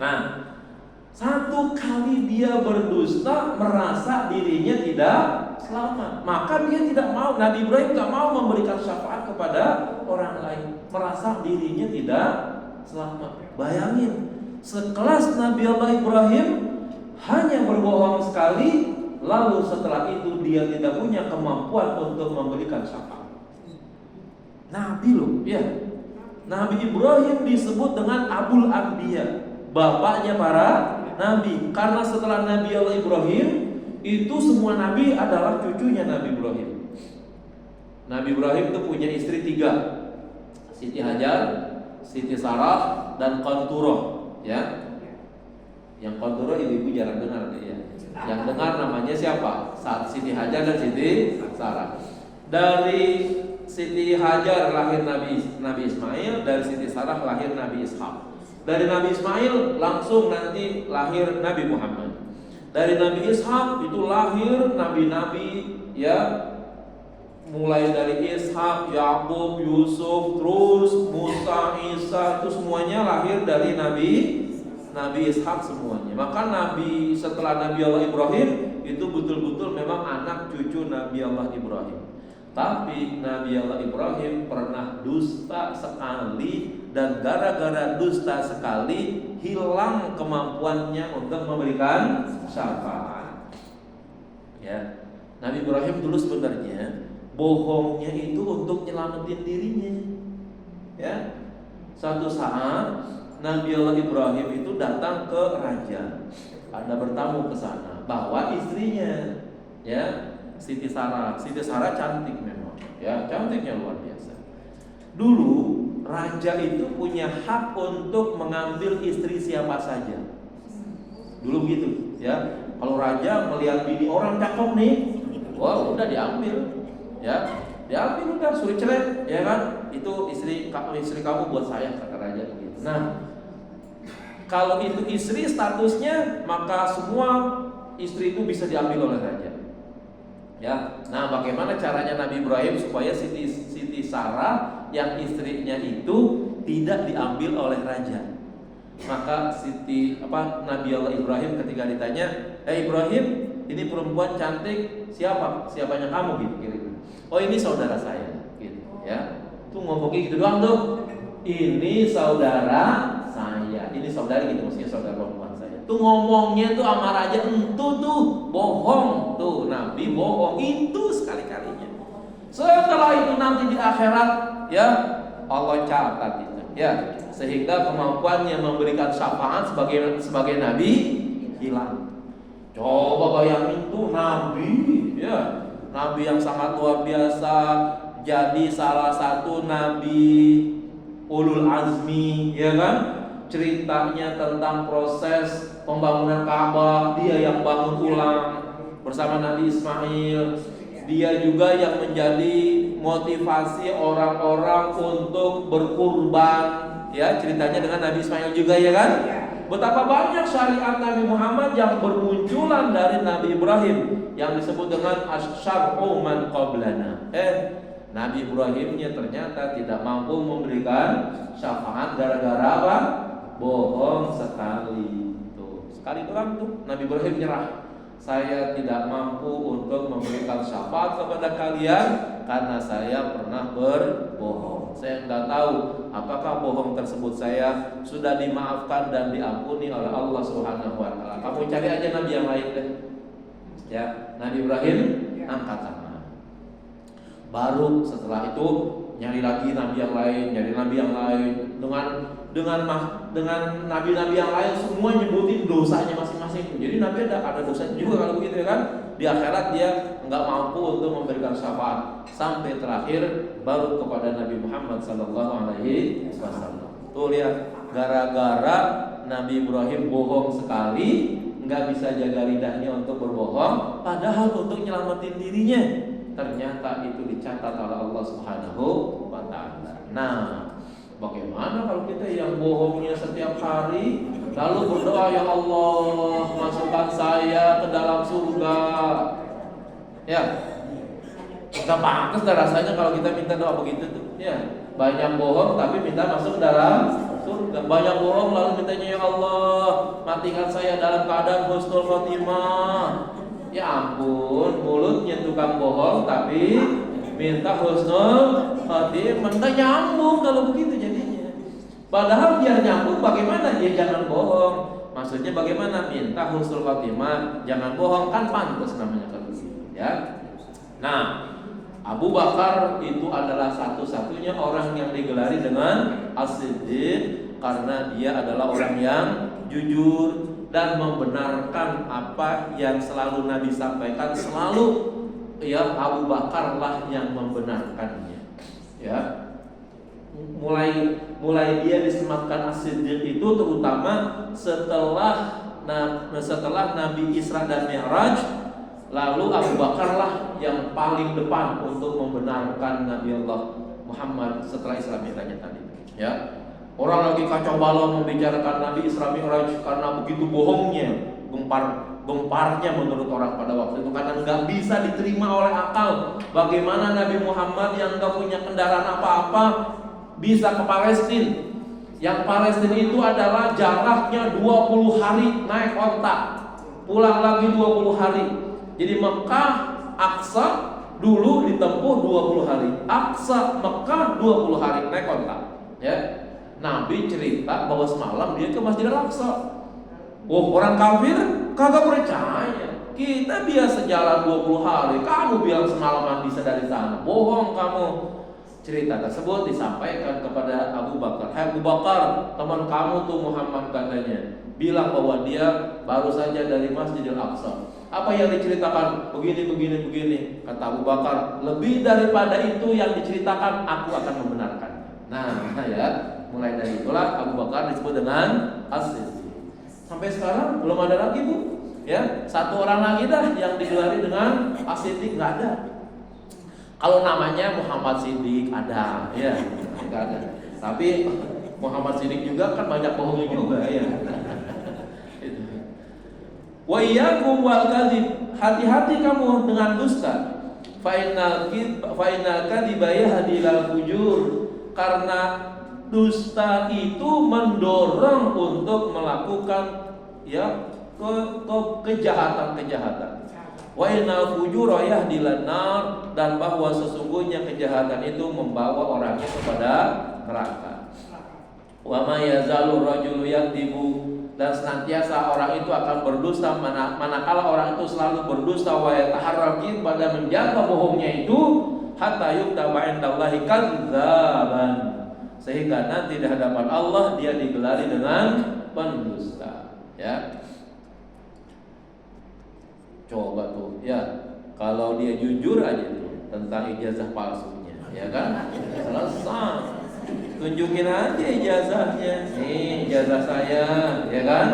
Nah, satu kali dia berdusta merasa dirinya tidak selamat, maka dia tidak mau. Nabi Ibrahim tidak mau memberikan syafaat kepada orang lain, merasa dirinya tidak selamat. Bayangin, sekelas Nabi Allah Ibrahim hanya berbohong sekali, lalu setelah itu dia tidak punya kemampuan untuk memberikan syafaat. Nabi loh, ya. Nabi Ibrahim disebut dengan Abul Anbiya, bapaknya para nabi, karena setelah Nabi Allah Ibrahim itu semua nabi adalah cucunya Nabi Ibrahim. Nabi Ibrahim itu punya istri 3, Siti Hajar, Siti Sarah, dan Qanturah. Ya, yang Qanturah ibu-ibu jarang dengar ya. Yang dengar namanya siapa? Siti Hajar dan Siti Sarah. Dari Siti Hajar lahir Nabi Ismail, dari Siti Sarah lahir Nabi Ishak. Dari Nabi Ismail langsung nanti lahir Nabi Muhammad. Dari Nabi Ishak itu lahir nabi-nabi ya, mulai dari Ishak, Yakub, Yusuf, terus Musa, Isa, itu semuanya lahir dari Nabi Ishak semuanya. Maka Nabi setelah Nabi Allah Ibrahim itu betul-betul memang anak cucu Nabi Allah Ibrahim. Tapi Nabi Allah Ibrahim pernah dusta sekali, dan gara-gara dusta sekali hilang kemampuannya untuk memberikan syafaat. Ya, Nabi Ibrahim dulu sebenarnya bohongnya itu untuk nyelamatin dirinya. Ya, suatu saat Nabi Allah Ibrahim itu datang ke raja, ada bertamu ke sana, bawa istrinya, ya. Siti Sarah cantik memang, ya, cantiknya luar biasa. Dulu raja itu punya hak untuk mengambil istri siapa saja. Dulu gitu, ya. Kalau raja melihat bini orang cakep nih, wah udah diambil, ya. Diambil udah, suruh cerai, ya kan? Itu istri kamu buat saya, kata raja begitu. Nah, kalau itu istri statusnya, maka semua istri itu bisa diambil oleh raja. Ya, nah bagaimana caranya Nabi Ibrahim supaya Siti Sarah yang istrinya itu tidak diambil oleh raja? Maka Nabi Allah Ibrahim ketika ditanya, Ibrahim, ini perempuan cantik, siapanya kamu gitu kira-kira. Oh ini saudara saya, gitu ya. Tuh ngomongnya gitu doang tuh. Ini saudara saya, ini saudari gitu, maksudnya saudara perempuan saya. Tuh ngomongnya tuh sama raja, tuh bohong, tuh Nabi bohong itu sekali-kalinya. Setelah itu nanti di akhirat, ya Allah catat itu, ya, sehingga kemampuannya memberikan syafaat sebagai nabi hilang. Coba bayangin tuh nabi, ya, nabi yang sangat luar biasa, jadi salah satu nabi ulul azmi, ya kan? Ceritanya tentang proses pembangunan Ka'bah, dia yang bangun ulang bersama Nabi Ismail. Dia juga yang menjadi motivasi orang-orang untuk berkurban, ya, ceritanya dengan Nabi Ismail juga, ya kan? Betapa banyak syariat Nabi Muhammad yang bermunculan dari Nabi Ibrahim yang disebut dengan asyar'u man qablana. Nabi Ibrahimnya ternyata tidak mampu memberikan syafaat gara-gara apa? Bohong sekali. Tuh, sekali doang tuh Nabi Ibrahim nyerah. Saya tidak mampu untuk memberikan syafaat kepada kalian karena saya pernah berbohong. Saya tidak tahu apakah bohong tersebut saya sudah dimaafkan dan diampuni oleh Allah Subhanahu wa taala. Kamu cari aja nabi yang lain deh. Ya, Nabi Ibrahim angkat tangan. Baru setelah itu nyari lagi nabi yang lain, dengan nabi-nabi yang lain semua nyebutin dosanya masing-masing. Jadi nabi ada dosanya juga kalau begitu, ya kan? Di akhirat dia nggak mampu untuk memberikan syafaat sampai terakhir baru kepada Nabi Muhammad sallallahu alaihi wasallam. Tuh lihat, gara-gara Nabi Ibrahim bohong sekali, nggak bisa jaga lidahnya untuk berbohong, padahal untuk nyelamatin dirinya, ternyata itu dicatat oleh Allah Subhanahu wa taala. Nah, bagaimana kalau kita yang bohongnya setiap hari lalu berdoa, ya Allah masukkan saya ke dalam surga, ya nggak pantas dah rasanya kalau kita minta doa begitu tuh, ya. Banyak bohong tapi minta masuk dalam surga. Banyak bohong lalu mintanya, ya Allah matikan saya dalam keadaan husnul khotimah. Ya ampun, mulutnya tukang bohong tapi minta husnul khotimah. Nggak nyambung kalau begitu jadinya. Padahal biar nyambung bagaimana? Ya jangan bohong. Maksudnya bagaimana? Minta husnul khotimah, jangan bohong, kan pantas namanya kalau begitu, ya. Nah, Abu Bakar itu adalah satu-satunya orang yang digelari dengan As-Siddiq karena dia adalah orang yang jujur dan membenarkan apa yang selalu Nabi sampaikan. Selalu, ya, Abu Bakar lah yang membenarkannya, ya. Mulai dia disematkan As-Siddiq itu terutama setelah Nabi Isra dan Mi'raj. Lalu Abu Bakar lah yang paling depan untuk membenarkan Nabi Allah Muhammad setelah Isra Mi'rajnya tadi, ya. Orang lagi kacau balau membicarakan Nabi Isra Mi'raj karena begitu bohongnya, gemparnya menurut orang pada waktu itu, karena nggak bisa diterima oleh akal. Bagaimana Nabi Muhammad yang nggak punya kendaraan apa-apa bisa ke Palestina? Yang Palestina itu adalah jaraknya 20 hari naik onta, pulang lagi 20 hari. Jadi Mekah Aqsa dulu ditempuh 20 hari. Aqsa Mekah 20 hari naik onta, ya. Nabi cerita bahwa semalam dia ke Masjidil Aqsa. Orang kafir kagak percaya. Kita biasa jalan 20 hari, kamu bilang semalaman bisa dari sana. Bohong kamu. Cerita tersebut disampaikan kepada Abu Bakar. Hai Abu Bakar, teman kamu tuh Muhammad katanya bilang bahwa dia baru saja dari Masjidil Aqsa. Apa yang diceritakan? Begini. Kata Abu Bakar, lebih daripada itu yang diceritakan aku akan membenarkan. Nah, ya, mulai dari itulah Abu Bakar disebut dengan As-Siddiq. Sampai sekarang belum ada lagi, Bu. Ya, satu orang lagi dah yang digelari dengan As-Siddiq, nggak ada. Kalau namanya Muhammad Siddiq ada, ya, nggak ada. Tapi Muhammad Siddiq juga kan banyak bohongnya juga, ya. Wa iyyakum wal kadzib, hati-hati kamu dengan dusta. Fa innal kadhiba yahdi ilal fujur, karena dusta itu mendorong untuk melakukan ya kejahatan-kejahatan. Wa innal fujura yahdi ilan nar, dan bahwa sesungguhnya kejahatan itu membawa orangnya kepada neraka. Wa ma yazalu rajulu yakdibu, dan senantiasa orang itu akan berdusta manakala orang itu selalu berdusta wa yataharraki, pada menjaga bohongnya itu hatta yuktaba indallahi kadzaban, sehingga nanti di hadapan Allah dia digelari dengan pendusta. Ya, coba tuh ya, kalau dia jujur aja tuh tentang ijazah palsunya, ya kan, selesai. Tunjukin aja ijazahnya, nih ijazah saya, ya kan,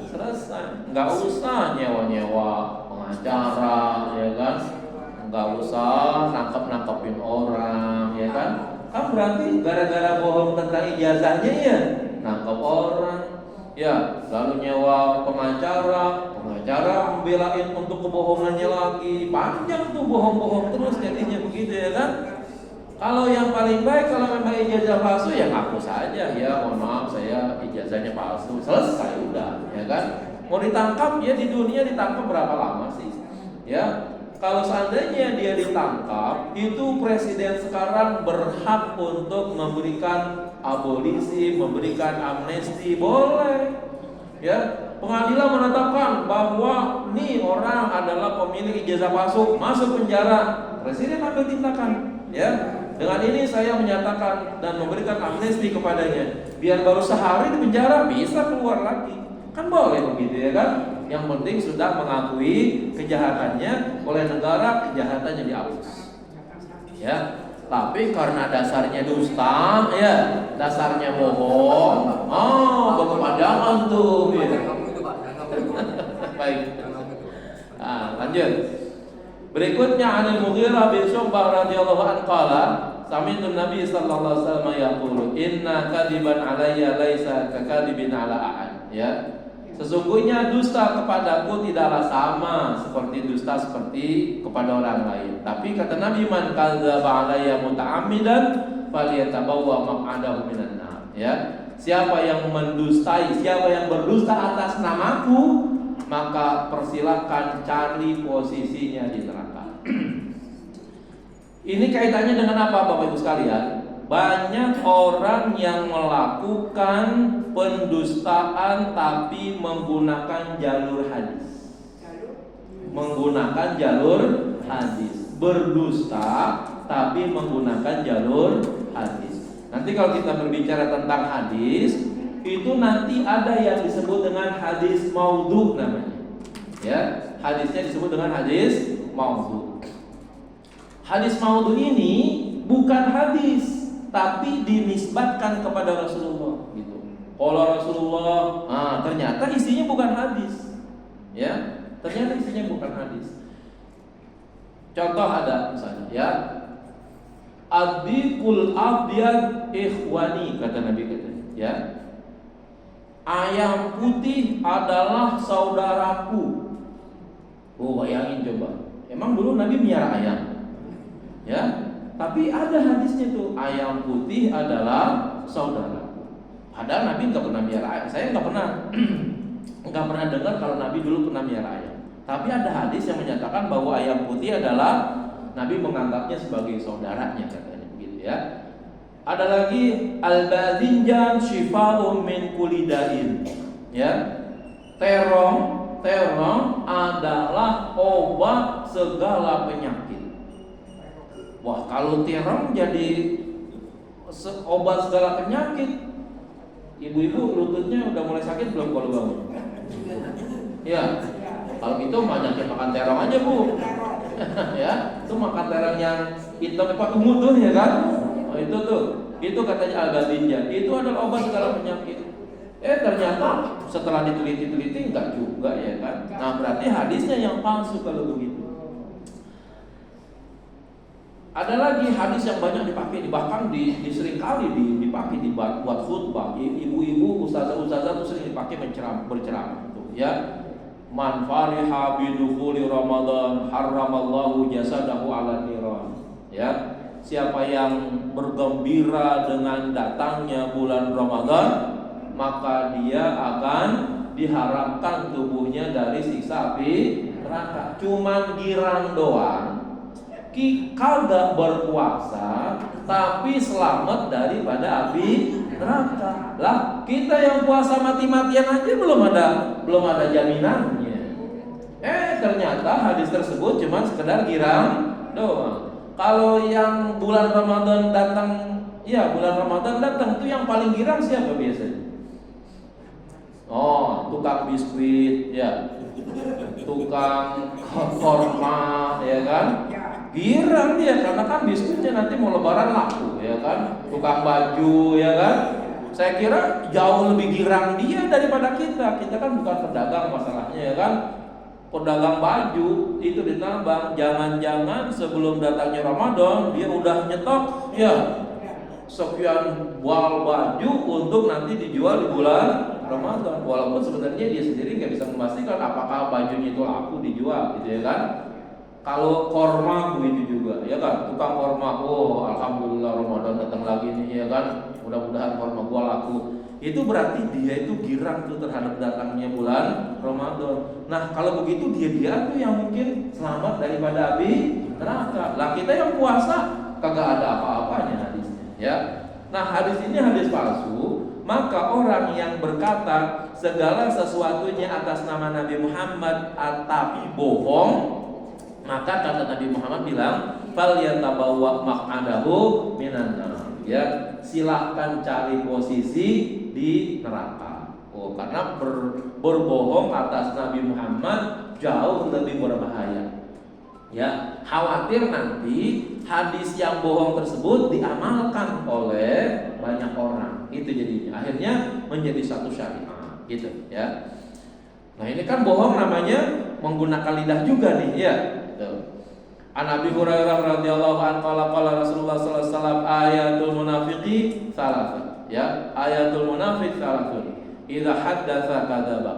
selesai. Nggak usah nyewa-nyewa pengacara, ya kan, nggak usah nangkep-nangkepin orang, ya kan. Kan berarti gara-gara bohong tentang ijazahnya ya nangkep orang, ya, lalu nyewa pengacara membelain untuk kebohongannya lagi, panjang tuh bohong-bohong terus jadinya begitu, ya kan. Kalau yang paling baik, kalau memang ijazah palsu ya ngaku saja, ya mohon maaf saya ijazahnya palsu, selesai udah, ya kan. Mau ditangkap ya di dunia ditangkap berapa lama sih, ya. Kalau seandainya dia ditangkap, itu presiden sekarang berhak untuk memberikan abolisi, memberikan amnesti, boleh, ya. Pengadilan menetapkan bahwa nih orang adalah pemilik ijazah palsu, masuk penjara, presiden ambil tindakan, ya. Dengan ini saya menyatakan dan memberikan amnesti kepadanya, biar baru sehari di penjara bisa keluar lagi, kan boleh begitu, ya kan. Yang penting sudah mengakui kejahatannya oleh negara, kejahatannya dihapus, ya. Tapi karena dasarnya dusta, ya, dasarnya bohong, berkepanjangan tuh, ya. Baik. Nah, lanjut. Berikutnya Anil Mughirah bin Syu'bah radhiyallahu anhu qala, sami'tu Nabi sallallahu alaihi wasallam yaqulu, inna kadiban alayya laisa kakadibin ala ahad. Ya. Sesungguhnya dusta kepadaku tidaklah sama seperti dusta seperti kepada orang lain. Tapi kata Nabi, man kadzdzaba alayya muta'ammidan falyatabawwa maq'adahu minan nar. Ya. Siapa yang mendustai, siapa yang berdusta atas namaku, maka persilahkan cari posisinya di neraka. Ini kaitannya dengan apa, Bapak Ibu sekalian? Banyak orang yang melakukan pendustaan tapi menggunakan jalur hadis. Menggunakan jalur hadis. Berdusta tapi menggunakan jalur hadis. Nanti kalau kita berbicara tentang hadis, itu nanti ada yang disebut dengan hadis maudhu namanya. Ya, hadisnya disebut dengan hadis maudhu. Hadis maudhu ini bukan hadis, tapi dinisbatkan kepada Rasulullah gitu. Kalau Rasulullah, ternyata isinya bukan hadis. Ya, ternyata isinya bukan hadis. Contoh ada misalnya, ya. Adikul abyad ikhwani, kata Nabi katanya, ya. Ayam putih adalah saudaraku. Bayangin coba. Emang dulu Nabi miara ayam? Ya, tapi ada hadisnya tuh, ayam putih adalah saudaraku. Padahal Nabi nggak pernah miara ayam. Saya nggak pernah dengar kalau Nabi dulu pernah miara ayam. Tapi ada hadis yang menyatakan bahwa ayam putih adalah Nabi menganggapnya sebagai saudaranya, katanya begitu, ya. Ada lagi al-bazinjan syifa'un min kulidain. Ya. Terong adalah obat segala penyakit. Wah, kalau terong jadi obat segala penyakit, ibu-ibu lututnya udah mulai sakit belum kalau bangun? Ya. Kalau gitu banyakin makan terong aja, Bu. Ya, itu makan terong yang hitam ungu tuh, ya kan? Itu tuh, itu katanya Al-Ghaziyah, itu adalah obat segala penyakit. Ternyata setelah diteliti-teliti enggak juga ya kan. Nah berarti hadisnya yang palsu kalau begitu. Ada lagi hadis yang banyak dipakai, bahkan sering kali dipakai buat khutbah. Ibu-ibu, ustazah-ustazah itu sering dipakai berceramah itu ya. Man fariha bidukhuli Ramadan harramallahu jasadahu 'ala niran. Ya. Siapa yang bergembira dengan datangnya bulan Ramadan, maka dia akan diharamkan tubuhnya dari siksa api neraka. Cuman girang doang, kagak berpuasa tapi selamat daripada api neraka. Lah, kita yang puasa mati-matian aja belum ada jaminannya. Ternyata hadis tersebut cuma sekedar girang doang. Kalau yang bulan Ramadan datang, ya bulan Ramadan datang itu yang paling girang siapa biasanya? Tukang biskuit, ya, tukang korma, ya kan? Girang dia karena kan biskuitnya nanti mau lebaran laku, ya kan? Tukang baju, ya kan? Saya kira jauh lebih girang dia daripada kita. Kita kan bukan pedagang masalahnya, ya kan? Pedagang baju itu ditambah, jangan-jangan sebelum datangnya Ramadan dia udah nyetok ya sekian buah baju untuk nanti dijual di bulan Ramadan. Walaupun sebenarnya dia sendiri nggak bisa memastikan apakah bajunya itu laku dijual, gitu ya kan? Kalau korma begitu juga, ya kan? Tukang korma, alhamdulillah Ramadan datang lagi nih, ya kan? Mudah-mudahan korma gua laku. Itu berarti dia itu girang tuh terhadap datangnya bulan Ramadan. Nah kalau begitu dia tuh yang mungkin selamat daripada api neraka. Lah kita yang puasa kagak ada apa-apanya hadisnya, ya. Nah hadis ini hadis palsu. Maka orang yang berkata segala sesuatunya atas nama Nabi Muhammad tapi bohong, maka kata Nabi Muhammad bilang, "Falyatabawwa maq'adahu minan nar." Ya, silahkan cari posisi di neraka. Karena berbohong atas Nabi Muhammad jauh lebih berbahaya. Ya, khawatir nanti hadis yang bohong tersebut diamalkan oleh banyak orang. Itu jadinya akhirnya menjadi satu syariat, gitu ya. Nah, ini kan bohong namanya menggunakan lidah juga nih, ya. An Abi Hurairah radhiyallahu anhu qala Rasulullah sallallahu alaihi wasallam ayatul munafiqi salatun. Ya, ayatul munafiq salatun. Idza haddatsa kadzaba.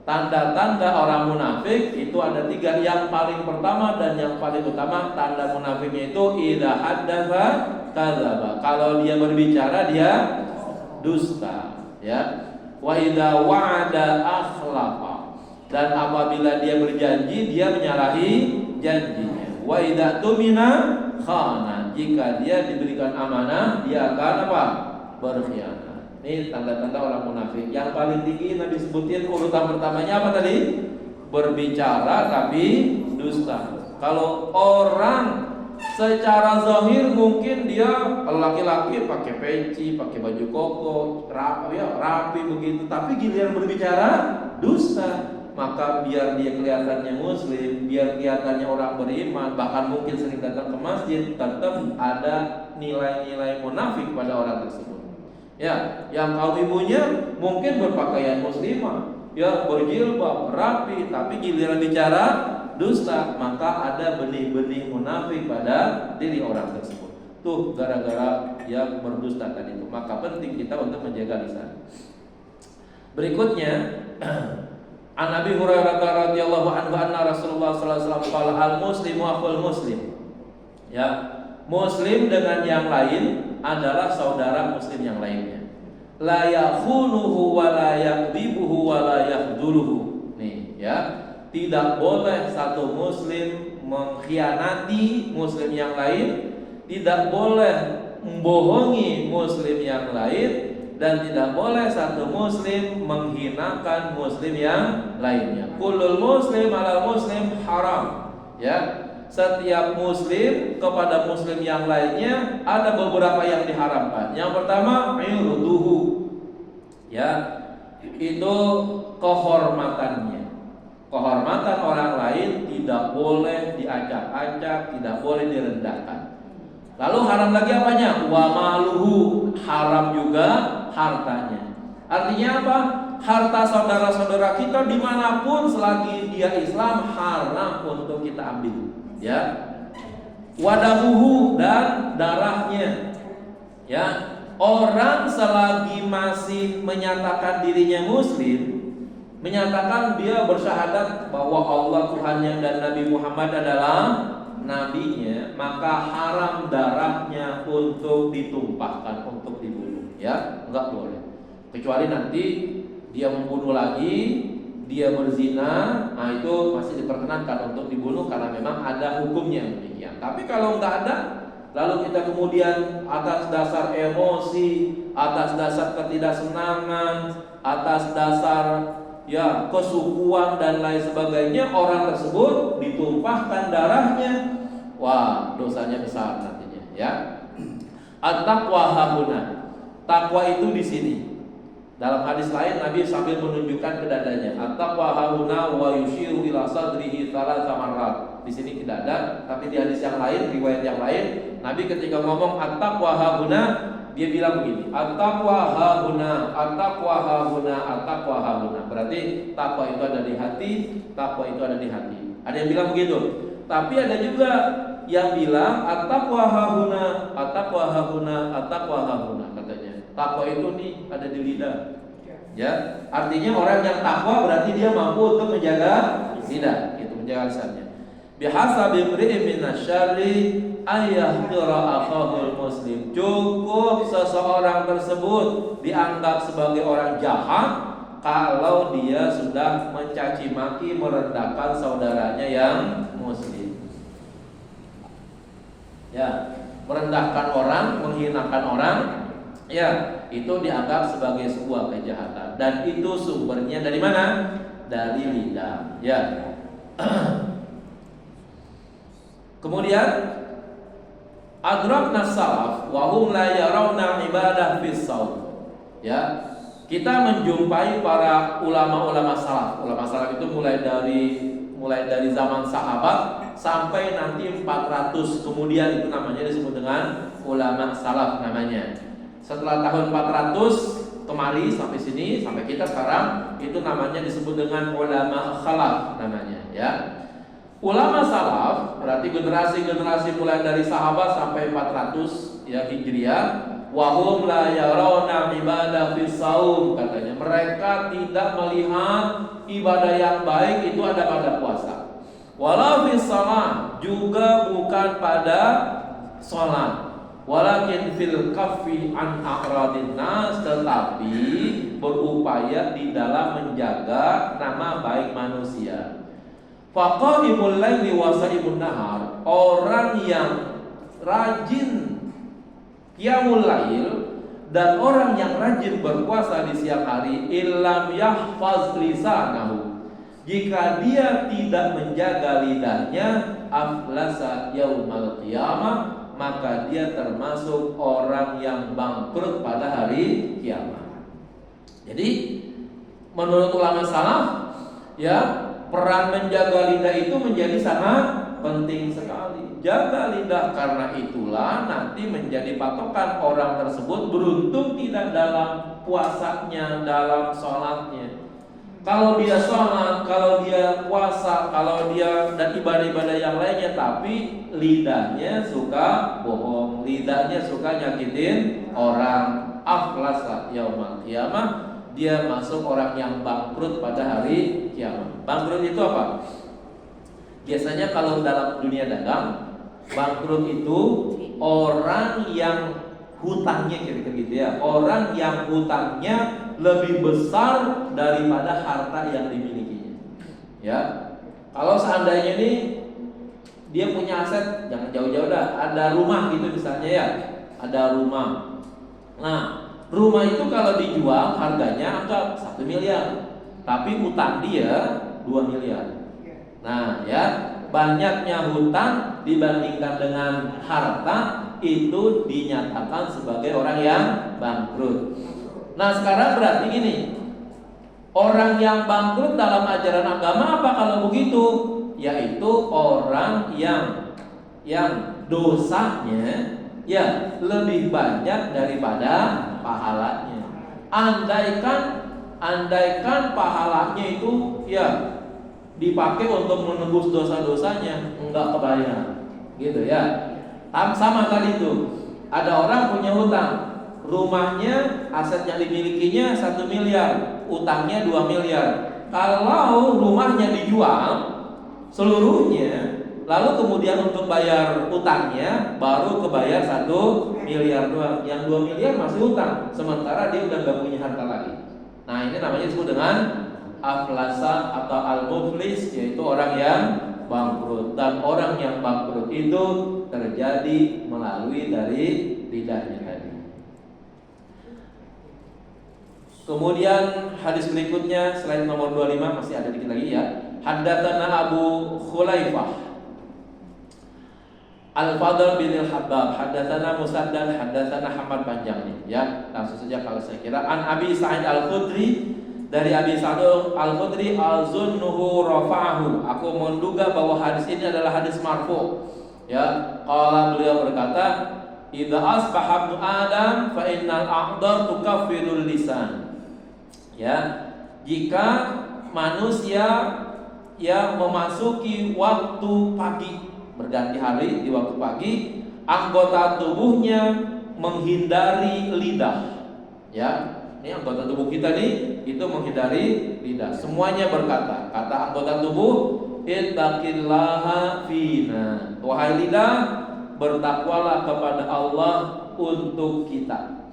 Tanda-tanda orang munafik itu ada 3. Yang paling pertama dan yang paling utama tanda munafiknya itu idza haddatsa kadzaba. Kalau dia berbicara dia dusta, ya. Wa idza wa'ada akhlafa. Dan apabila dia berjanji dia menyalahi janjinya. Wa idza tumina khana. Jika dia diberikan amanah dia akan apa? Berkhianat. Ini tanda-tanda orang munafik. Yang paling tinggi Nabi sebutin urutan pertamanya apa tadi? Berbicara tapi dusta. Kalau orang secara zahir mungkin dia laki-laki pakai peci, pakai baju koko, rapi begitu, tapi giliran berbicara dusta. Maka biar dia kelihatannya muslim, biar kelihatannya orang beriman, bahkan mungkin sering datang ke masjid, tetap ada nilai-nilai munafik pada orang tersebut. Ya, yang kaum ibunya mungkin berpakaian muslimah, ya berjilbab, rapi, tapi giliran bicara dusta, maka ada benih-benih munafik pada diri orang tersebut. Tuh gara-gara yang berdusta tadi itu. Maka penting kita untuk menjaga lisan. Berikutnya An Abi Hurairah radhiyallahu anhu anna Rasulullah sallallahu alaihi wasallam qala al-muslimu akhul muslim. Ya, muslim dengan yang lain adalah saudara muslim yang lainnya. La yakhunuhu wa la yakdzibuhu wa la yakhduluhu. Nih, ya. Tidak boleh satu muslim mengkhianati muslim yang lain, tidak boleh membohongi muslim yang lain, dan tidak boleh satu muslim menghinakan muslim yang lainnya. Kullul muslim alal muslim haram. Ya, setiap muslim kepada muslim yang lainnya ada beberapa yang diharamkan. Yang pertama, irduhu. Ya, itu kehormatannya. Kehormatan orang lain tidak boleh diacak-acak, tidak boleh direndahkan. Lalu haram lagi apanya? Wa maluhu, haram juga hartanya. Artinya apa? Harta saudara-saudara kita dimanapun selagi dia Islam haram untuk kita ambil. Ya, wadamuhu, dan darahnya. Ya, orang selagi masih menyatakan dirinya Muslim, menyatakan dia bersyahadat bahwa Allah Tuhannya dan Nabi Muhammad adalah nabinya, maka haram darahnya untuk ditumpahkan, untuk dibunuh. Ya, enggak boleh. Kecuali nanti dia membunuh lagi, dia berzina, nah itu masih diperkenankan untuk dibunuh karena memang ada hukumnya demikian. Tapi kalau enggak ada, lalu kita kemudian atas dasar emosi, atas dasar ketidaksenangan, atas dasar ya kesukuan dan lain sebagainya, orang tersebut ditumpahkan darahnya, wah dosanya besar nantinya. Ya, at-taqwa hahuna, takwa itu di sini. Dalam hadis lain Nabi sambil menunjukkan ke dadanya, at-taqwa hahuna wa yushiru ila sadrihi thalatha marrat. Di sini tidak ada, tapi di hadis yang lain, riwayat yang lain, Nabi ketika ngomong at-taqwa hahuna, dia bilang begini, at-taqwa hahuna, at-taqwa hahuna, at-taqwa hahuna. Berarti takwa itu ada di hati, takwa itu ada di hati. Ada yang bilang begitu. Tapi ada juga yang bilang at-taqwa hahuna, at-taqwa hahuna, at-taqwa hahuna, katanya. Takwa itu nih ada di lidah. Ya, artinya orang yang takwa berarti dia mampu untuk menjaga lidah, itu menjaga lisannya. Bihasabi imri'in minasyarri ayyahqira akhahul muslim. Cukup seseorang tersebut dianggap sebagai orang jahat kalau dia sudah mencaci maki, merendahkan saudaranya yang muslim. Ya, merendahkan orang, menghinakan orang, ya, itu dianggap sebagai sebuah kejahatan. Dan itu sumbernya dari mana? Dari lidah. Ya. Kemudian adrakna salaf wa hum la yarawna ibadah fis shaum. Ya. Kita menjumpai para ulama-ulama salaf. Ulama salaf itu mulai dari zaman sahabat sampai nanti 400 kemudian, itu namanya disebut dengan ulama salaf namanya. Setelah tahun 400 kemari sampai sini, sampai kita sekarang, itu namanya disebut dengan ulama khalaf namanya, ya. Ulama salaf berarti generasi-generasi mulai dari sahabat sampai 400 ya Hijriah. Wa hum la yarawna ibadah fis shaum, katanya mereka tidak melihat ibadah yang baik itu ada pada puasa. Wala fis shalah, juga bukan pada salat. Walakin fil kaffi an a'radin nas, tetapi berupaya di dalam menjaga nama baik manusia. Faqaimul laili wa sa'imun nahar, orang yang rajin qiyamul lail dan orang yang rajin berpuasa di siang hari, illam yahfaz lisanahu, jika dia tidak menjaga lidahnya, aflasa yaumal qiyamah, maka dia termasuk orang yang bangkrut pada hari kiamat. Jadi menurut ulama salaf, ya, peran menjaga lidah itu menjadi sangat penting sekali. Jaga lidah, karena itulah nanti menjadi patokan orang tersebut beruntung tidak dalam puasanya, dalam sholatnya. Kalau dia sholat, kalau dia puasa, kalau dia dan ibadah-ibadah yang lainnya, tapi lidahnya suka bohong, lidahnya suka nyakitin orang, aflasa yaumal qiyamah, dia masuk orang yang bangkrut pada hari kiamat. Bangkrut itu apa? Biasanya kalau dalam dunia dagang, bangkrut itu orang yang hutangnya kira-kira gitu ya, orang yang hutangnya lebih besar daripada harta yang dimilikinya. Ya, kalau seandainya ini dia punya aset, jangan jauh-jauh dah, ada rumah gitu misalnya ya, ada rumah. Nah, rumah itu kalau dijual harganya anggap 1 miliar, tapi hutang dia 2 miliar. Nah, ya, banyaknya hutang dibandingkan dengan harta itu dinyatakan sebagai orang yang bangkrut. Nah, sekarang berarti gini, orang yang bangkrut dalam ajaran agama apa kalau begitu? Yaitu orang yang dosanya Ya, lebih banyak daripada pahalanya. Andaikan pahalanya itu ya dipakai untuk menebus dosa-dosanya, enggak kebayang. Gitu ya. Sama tadi itu. Ada orang punya hutang. Rumahnya, aset yang dimilikinya 1 miliar, utangnya 2 miliar. Kalau rumahnya dijual seluruhnya, lalu kemudian untuk bayar utangnya baru kebayar 1 miliar doang. Yang 2 miliar masih utang, sementara dia udah gak punya harta lagi. Nah, ini namanya disebut dengan aflasa atau al-muflis, yaitu orang yang bangkrut. Dan orang yang bangkrut itu terjadi melalui dari lidahnya tadi. Kemudian hadis berikutnya selain nomor 25 masih ada dikit lagi ya. Haddatsana Abu Khulaifah Al-Fadl bin Al-Habbab, haddatsana Musaddad, haddatsana Hamad, panjang nih ya. Langsung saja kalau saya kira an Abi Sa'id Al-Khudri, dari Abi Sa'id Al-Khudri, azunnuhu rafa'ahu, aku menduga bahwa hadis ini adalah hadis marfu. Ya, qala, beliau berkata, idza asbaha ibnu Adam fa innal a'dhar tukaffirul lisan. Ya, jika manusia yang memasuki waktu pagi, berganti hari di waktu pagi, anggota tubuhnya menghindari lidah. Ya, ini anggota tubuh kita nih itu menghindari lidah. Semuanya berkata, kata anggota tubuh, ittaqillaha fina. Wahai lidah, bertakwalah kepada Allah untuk kita.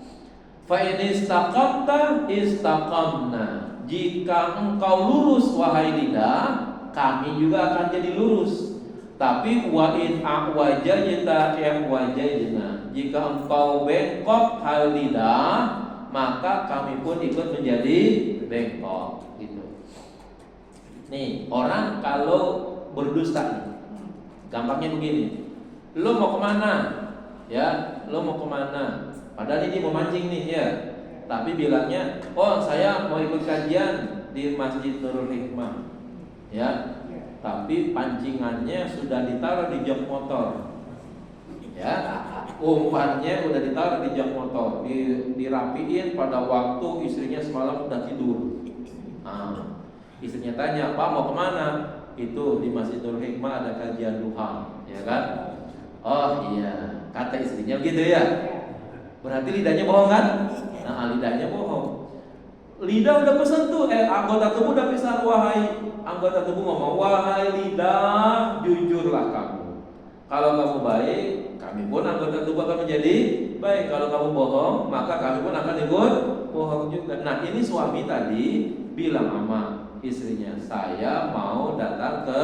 Fa in istaqamta istaqamna. Jika engkau lurus wahai lidah, kami juga akan jadi lurus. Tapi wa in a'wajajta wajajna. Jika engkau bengkok hai lidah, maka kami pun ikut menjadi bengkok. Gitu. Nih, orang kalau berdusta nih, gampangnya begini. Lo mau kemana? Ya, lo mau kemana? Padahal ini mau mancing nih ya. Tapi bilangnya, oh saya mau ikut kajian di Masjid Nurul Hikmah. Ya, tapi pancingannya sudah ditaruh di jok motor. Ya, umpannya udah ditaruh di jok motor, dirapiin pada waktu istrinya semalam udah tidur. Nah, istrinya tanya, Pak mau kemana? Itu di Masjid Nurul Hikmah ada kajian duha, ya kan? Oh iya, kata istrinya gitu ya. Berarti lidahnya bohong kan? Nah, lidahnya bohong. Lidah udah pesan tuh, anggota tubuh udah pesan, wahai anggota tubuh ngomong, wahai lidah, jujurlah kamu. Kalau kamu baik, kami pun anggota tubuh akan menjadi baik. Kalau kamu bohong, maka kami pun akan ikut bohong juga. Nah, ini suami tadi bilang sama istrinya, saya mau datang ke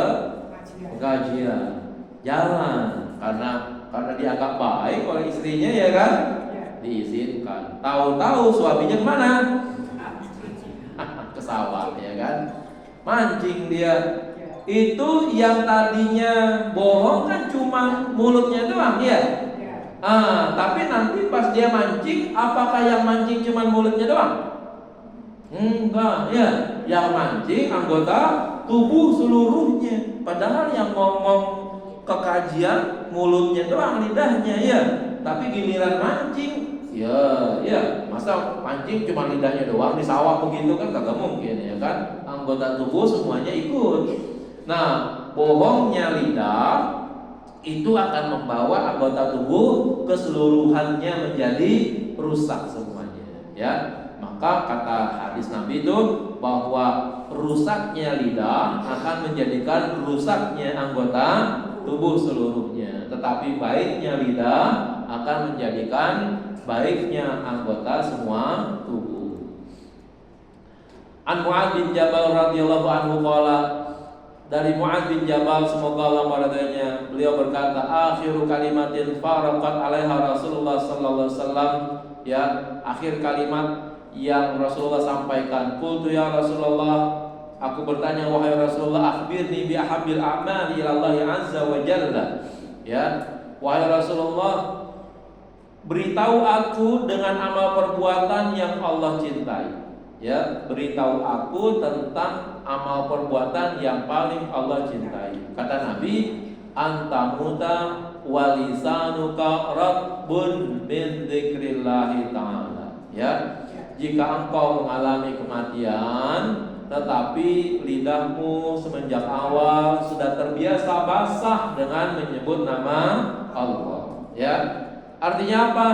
kajian. Jangan, karena dianggap baik oleh istrinya ya kan, diizinkan. Tahu-tahu suaminya kemana? Ke sawah ya kan, mancing dia. Itu yang tadinya bohong kan cuma mulutnya doang ya. Tapi nanti pas dia mancing, apakah yang mancing cuma mulutnya doang? Enggak ya, yang mancing anggota tubuh seluruhnya. Padahal yang ngomong ke kajian mulutnya doang, lidahnya ya. Tapi giliran mancing, ya, masa mancing cuma lidahnya doang di sawah begitu kan kagak mungkin ya kan. Anggota tubuh semuanya ikut. Nah, bohongnya lidah itu akan membawa anggota tubuh keseluruhannya menjadi rusak semuanya. Ya, maka kata hadis Nabi itu bahwa rusaknya lidah akan menjadikan rusaknya anggota tubuh seluruhnya. Tetapi baiknya lidah akan menjadikan baiknya anggota semua tubuh. An Mu'adz bin Jabal radhiyallahu anhu qala, dari Mu'adz bin Jabal semoga Allah meridainya, beliau berkata, akhiru kalimatin faraqat 'alaiha Rasulullah sallallahu alaihi wasallam, ya, akhir kalimat yang Rasulullah sampaikan. Qultu ya Rasulullah, aku bertanya wahai Rasulullah, akhbirni bi ahabbil a'mali ila Allah azza wa jalla. Ya, wahai Rasulullah, beritahu aku dengan amal perbuatan yang Allah cintai. Ya, beritahu aku tentang amal perbuatan yang paling Allah cintai. Kata Nabi, antamuta walisanuka rabbun min dzikrillahi ta'ala. Ya, jika engkau mengalami kematian tetapi lidahmu semenjak awal sudah terbiasa basah dengan menyebut nama Allah. Ya, artinya apa?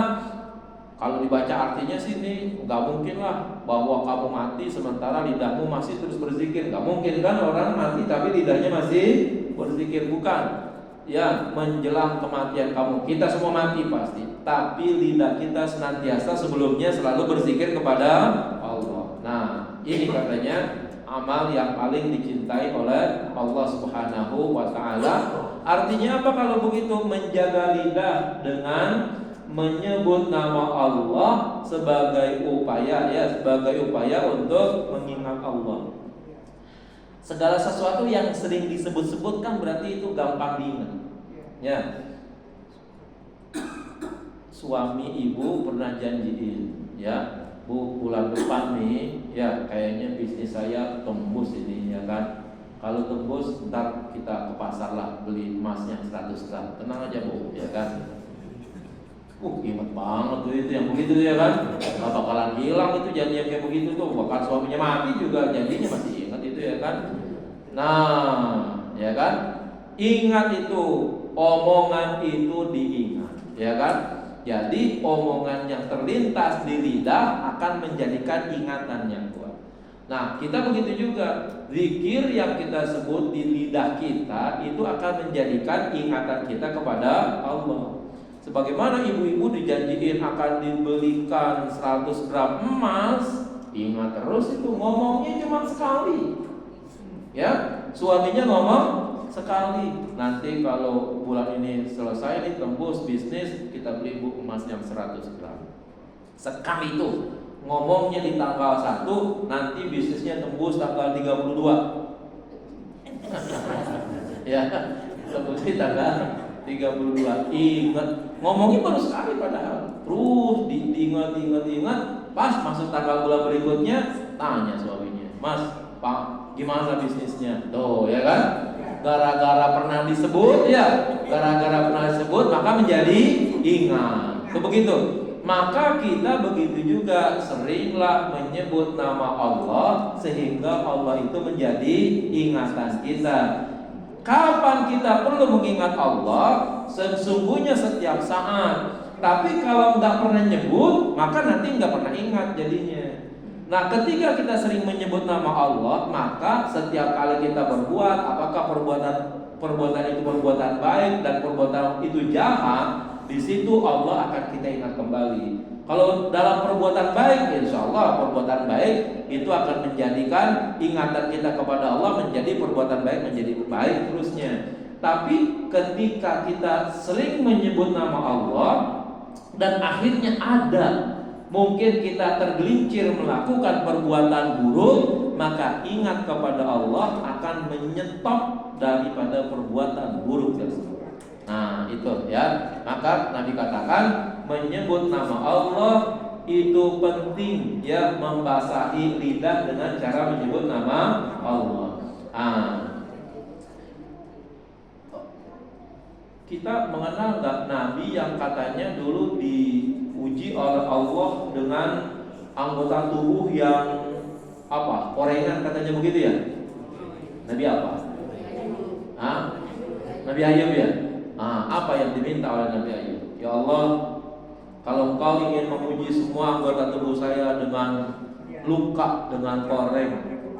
Kalau dibaca artinya sini nggak mungkin lah bahwa kamu mati sementara lidahmu masih terus berzikir. Nggak mungkin kan orang mati tapi lidahnya masih berzikir. Bukan. Ya, menjelang kematian kamu, kita semua mati pasti, tapi lidah kita senantiasa sebelumnya selalu berzikir kepada Allah. Nah, ini katanya amal yang paling dicintai oleh Allah Subhanahu wa ta'ala. Artinya apa kalau begitu? Menjaga lidah dengan menyebut nama Allah sebagai upaya, ya, sebagai upaya untuk mengingat Allah. Segala sesuatu yang sering disebut-sebut kan berarti itu gampang diingat. Ya. Suami ibu pernah janjiin, ya, Bu, bulan depan nih, ya, kayaknya bisnis saya tembus ini, ya kan. Kalau tembus, ntar kita ke pasar lah beli emasnya 100 gram. Tenang aja Bu, ya kan. Ingat banget tuh itu yang begitu ya kan. Gak bakalan hilang itu janji yang kayak begitu tuh. Bahkan suaminya mati juga janjinya masih ingat itu ya kan. Nah, ya kan. Ingat itu, omongan itu diingat, ya kan. Jadi omongan yang terlintas di lidah akan menjadikan ingatan yang kuat. Nah, kita begitu juga. Zikir yang kita sebut di lidah kita itu akan menjadikan ingatan kita kepada Allah. Sebagaimana ibu-ibu dijanjiin akan dibelikan 100 gram emas, ingat terus itu, ngomongnya cuma sekali. Ya, suaminya ngomong sekali. Nanti kalau bulan ini selesai nih tembus bisnis, kita beli bu emas yang 100 gram. Sekali itu. Ngomongnya di tanggal 1, nanti bisnisnya tembus tanggal 32. Ya, tembus di tanggal 32. Ingat, ngomongnya baru sekali padahal. Terus diingat, pas masuk tanggal bulan berikutnya, tanya suaminya, "Mas, Pak, gimana bisnisnya?" Tuh, ya kan? Gara-gara pernah disebut, ya, gara-gara pernah disebut maka menjadi ingat. Itu begitu. Maka kita begitu juga, seringlah menyebut nama Allah sehingga Allah itu menjadi ingatan kita. Kapan kita perlu mengingat Allah? Sesungguhnya setiap saat. Tapi kalau nggak pernah nyebut, maka nanti nggak pernah ingat jadinya. Nah, ketika kita sering menyebut nama Allah, maka setiap kali kita berbuat, apakah perbuatan itu perbuatan baik dan perbuatan itu jahat, di situ Allah akan kita ingat kembali. Kalau dalam perbuatan baik, insya Allah perbuatan baik itu akan menjadikan ingatan kita kepada Allah menjadi perbuatan baik menjadi baik terusnya. Tapi ketika kita sering menyebut nama Allah dan akhirnya ada mungkin kita tergelincir melakukan perbuatan buruk, maka ingat kepada Allah akan menyetop daripada perbuatan buruk tersebut. Nah, itu ya. Maka Nabi katakan menyebut nama Allah itu penting, ya, membasahi lidah dengan cara menyebut nama Allah. Kita mengenal nggak Nabi yang katanya dulu diuji oleh Allah dengan anggota tubuh yang apa? Korengan katanya begitu ya? Nabi apa? Nabi Ayub ya? Apa yang diminta oleh Nabi Ayub? Ya Allah, kalau Engkau ingin menguji semua anggota tubuh saya dengan luka, dengan koreng,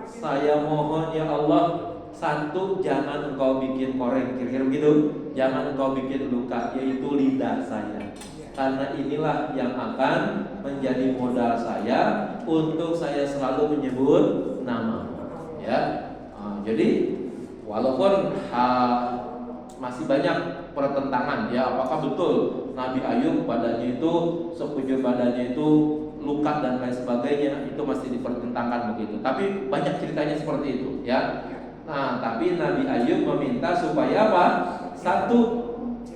saya mohon ya Allah, satu, jangan Engkau bikin koreng, kira-kira begitu. Jangan Engkau bikin luka, yaitu lidah saya. Karena inilah yang akan menjadi modal saya untuk saya selalu menyebut nama. Ya, jadi walaupun masih banyak pertentangan, ya, apakah betul Nabi Ayub badannya itu sekujur badannya itu luka dan lain sebagainya, itu masih dipertentangkan begitu. Tapi banyak ceritanya seperti itu, ya. Nah, tapi Nabi Ayub meminta supaya apa? Satu,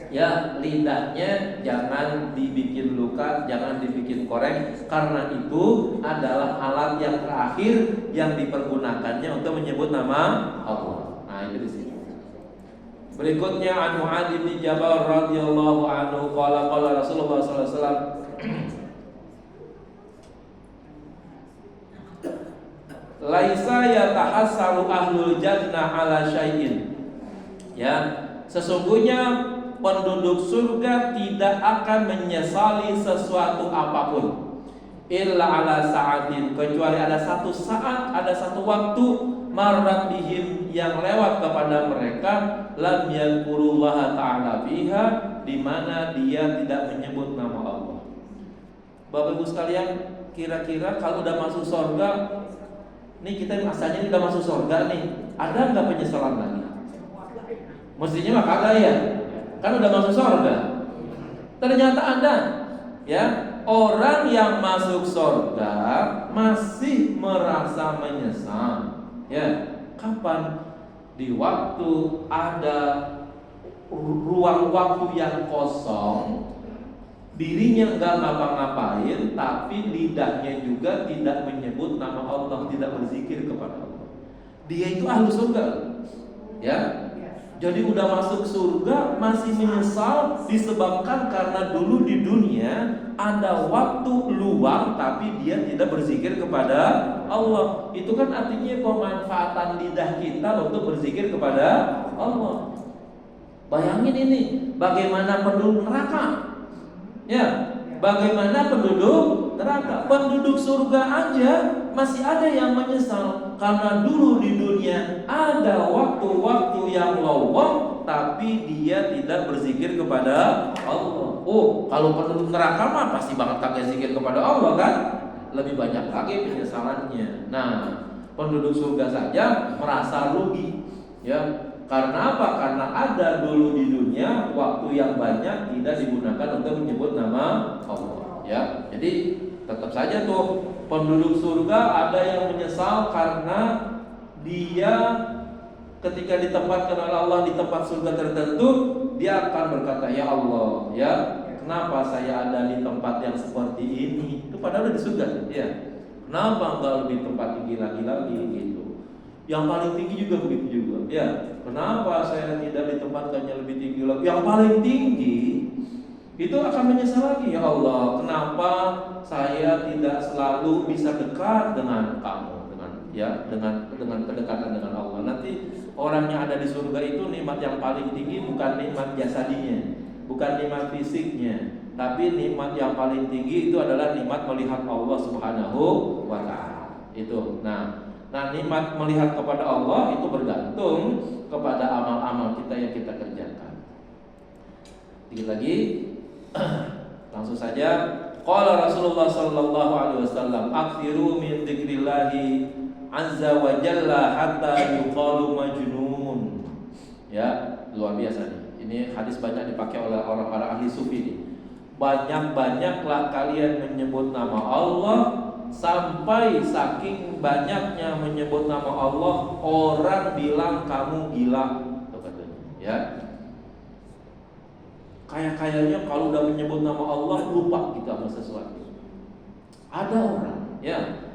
ya, lidahnya jangan dibikin luka, jangan dibikin koreng, karena itu adalah alat yang terakhir yang dipergunakannya untuk menyebut nama Allah. Nah, itu di sini. Berikutnya an Mu'adz bin Jabal radhiyallahu anhu qala qala Rasulullah sallallahu alaihi wasallam laisa yatahassaru ahlul jannah ala syai'in. Ya, sesungguhnya penduduk surga tidak akan menyesali sesuatu apapun illa ala sa'atin, kecuali ada satu saat, ada satu waktu marrat bihim yang lewat kepada mereka lam yadhkurullaha ta'ala fiha, di mana dia tidak menyebut nama Allah. Bapak Ibu sekalian, kira-kira kalau udah masuk surga, nih kita asalnya udah masuk surga nih, ada nggak penyesalan lagi? Mestinya mah kagak ya, kan udah masuk surga. Ternyata ada, ya, orang yang masuk surga masih merasa menyesal. Ya, kapan? Di waktu ada ruang waktu yang kosong, dirinya enggak ngapa-ngapain, tapi lidahnya juga tidak menyebut nama Allah, tidak berzikir kepada Allah. Dia itu ahli surga. Ya. Jadi udah masuk surga masih menyesal disebabkan karena dulu di dunia ada waktu luang tapi dia tidak berzikir kepada Allah. Itu kan artinya pemanfaatan lidah kita untuk berzikir kepada Allah. Bayangin ini, bagaimana penduduk neraka? Ya, bagaimana penduduk neraka? Penduduk surga aja masih ada yang menyesal karena dulu di dunia ada waktu-waktu yang lowong tapi dia tidak berzikir kepada Allah. Oh, kalau penduduk neraka mah pasti banget kagak zikir kepada Allah kan? Lebih banyak lagi penyesalannya. Nah, penduduk surga saja merasa rugi, ya. Karena apa? Karena ada dulu di dunia waktu yang banyak tidak digunakan untuk menyebut nama Allah, ya. Jadi tetap saja tuh penduduk surga ada yang menyesal karena dia ketika ditempatkan oleh Allah di tempat surga tertentu, dia akan berkata, ya Allah, ya, kenapa saya ada di tempat yang seperti ini? Itu padahal di surga, ya. Kenapa enggak lebih tempat tinggi lagi gitu? Yang paling tinggi juga begitu juga, ya. Kenapa saya tidak ditempatkannya lebih tinggi lagi? Yang paling tinggi itu akan menyesal lagi, ya Allah, kenapa saya tidak selalu bisa dekat dengan kamu, dengan kedekatan dengan Allah. Nanti orang yang ada di surga itu nikmat yang paling tinggi bukan nikmat jasadinya, bukan nikmat fisiknya, tapi nikmat yang paling tinggi itu adalah nikmat melihat Allah Subhanahu wa taala. Itu. Nah, nikmat melihat kepada Allah itu bergantung kepada amal-amal kita yang kita kerjakan. Dikit lagi, langsung saja. Qala Rasulullah sallallahu alaihi wasallam, "Aktsiru min dzikrillahi azza wa jalla hatta yuqalu majnun." Ya, luar biasa nih. Ini hadis banyak dipakai oleh orang-orang ahli sufi nih. Banyak-banyaklah kalian menyebut nama Allah, sampai saking banyaknya menyebut nama Allah orang bilang kamu gila, tuh katanya, ya. Kayaknya kalau udah menyebut nama Allah lupa kita sama sesuatu. Ada orang, ya,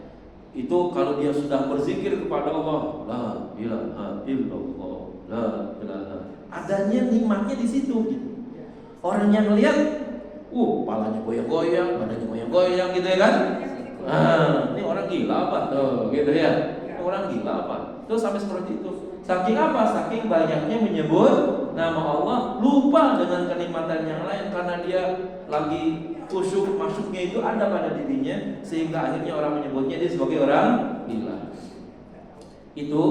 itu kalau dia sudah berzikir kepada Allah, la ilaha illallah, la ilaha, adanya nikmatnya di situ. Gitu. Orang yang lihat, palanya goyang-goyang, badannya goyang-goyang, gitu ya kan? Ini orang gila apa? Tuh, gitu ya. Orang gila apa? Tuh sampai seperti itu. Saking apa? Saking banyaknya menyebut nama Allah, lupa dengan kenikmatan yang lain karena dia lagi khusyuk, masuknya itu ada pada dirinya, sehingga akhirnya orang menyebutnya dia sebagai orang gila. Itu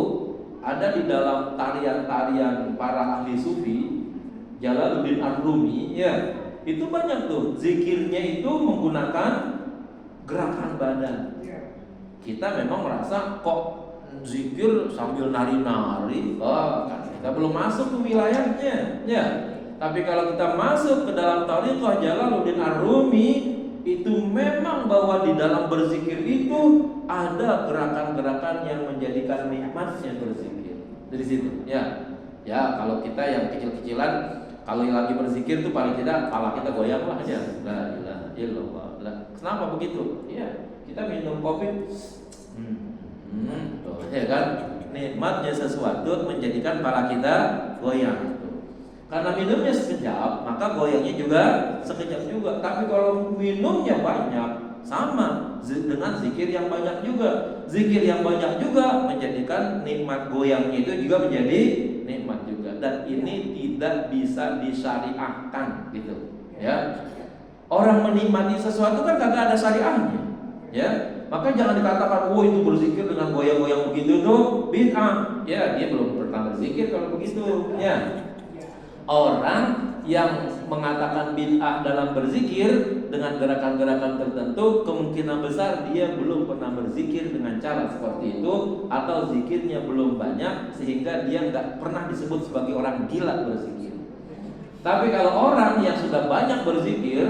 ada di dalam tarian-tarian para ahli sufi, Jalaluddin Ar-Rumi, ya. Itu banyak tuh zikirnya itu menggunakan gerakan badan. Kita memang merasa kok zikir sambil nari-nari, kan kita belum masuk ke wilayahnya, ya. Tapi kalau kita masuk ke dalam thariqah Jalaluddin Ar-Rumi, itu memang bahwa di dalam berzikir itu ada gerakan-gerakan yang menjadikan nikmatnya berzikir. Dari situ, ya. Ya, kalau kita yang kecil-kecilan, kalau yang lagi berzikir tuh paling tidak kepala kita goyang lah aja. La ilaha illallah. Kenapa begitu? Ya, kita minum kopi, ya kan? Nikmatnya sesuatu menjadikan kepala kita goyang. Karena minumnya sekejap, maka goyangnya juga sekejap juga. Tapi kalau minumnya banyak, sama dengan zikir yang banyak juga. Zikir yang banyak juga menjadikan nikmat goyangnya itu juga menjadi nikmat juga. Dan ini tidak bisa disyariahkan gitu, ya. Orang menikmati sesuatu kan kagak ada syariahnya, ya. Maka jangan dikatakan, oh itu berzikir dengan goyang-goyang begitu tuh bid'ah. Ya, dia belum pernah berzikir kalau begitu, ya. Orang yang mengatakan bid'ah dalam berzikir dengan gerakan-gerakan tertentu, kemungkinan besar dia belum pernah berzikir dengan cara seperti itu, atau zikirnya belum banyak sehingga dia nggak pernah disebut sebagai orang gila berzikir. Tapi kalau orang yang sudah banyak berzikir,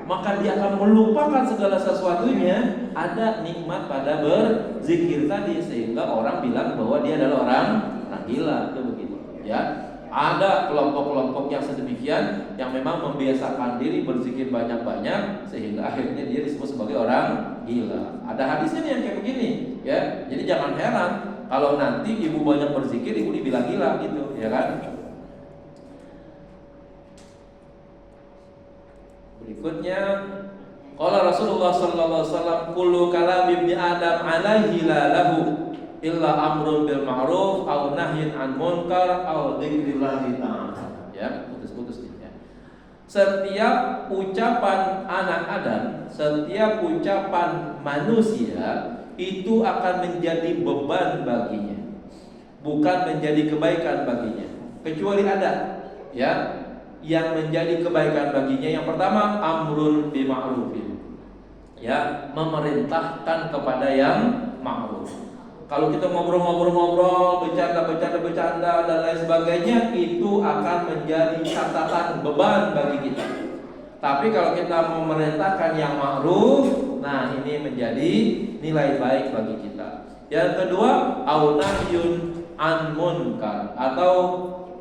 maka dia akan melupakan segala sesuatunya. Ada nikmat pada berzikir tadi, sehingga orang bilang bahwa dia adalah orang gila, itu begitu, ya. Ada kelompok-kelompok yang sedemikian yang memang membiasakan diri berzikir banyak-banyak sehingga akhirnya dia disebut sebagai orang gila. Ada hadisnya nih yang kayak begini, ya. Jadi jangan heran kalau nanti ibu banyak berzikir, ibu dibilang gila gitu, ya kan? Berikutnya, qala Rasulullah sallallahu alaihi wasallam, kullu kalam ibni Adam alaihi la lahu illa amrun bil ma'ruf aw nahyin an munkar aw dzikrillahi ta'ala. Ya, putus-putus nih ya. Setiap ucapan anak Adam, setiap ucapan manusia itu akan menjadi beban baginya, bukan menjadi kebaikan baginya. Kecuali ada, ya, yang menjadi kebaikan baginya. Yang pertama, amrun bi ma'rufin. Ya, memerintahkan kepada yang ma'ruf. Kalau kita ngobrol-ngobrol, bercanda dan lain sebagainya, itu akan menjadi catatan beban bagi kita. Tapi kalau kita memerintahkan yang ma'ruf, nah ini menjadi nilai baik bagi kita. Yang kedua, au nahyun an munkar, atau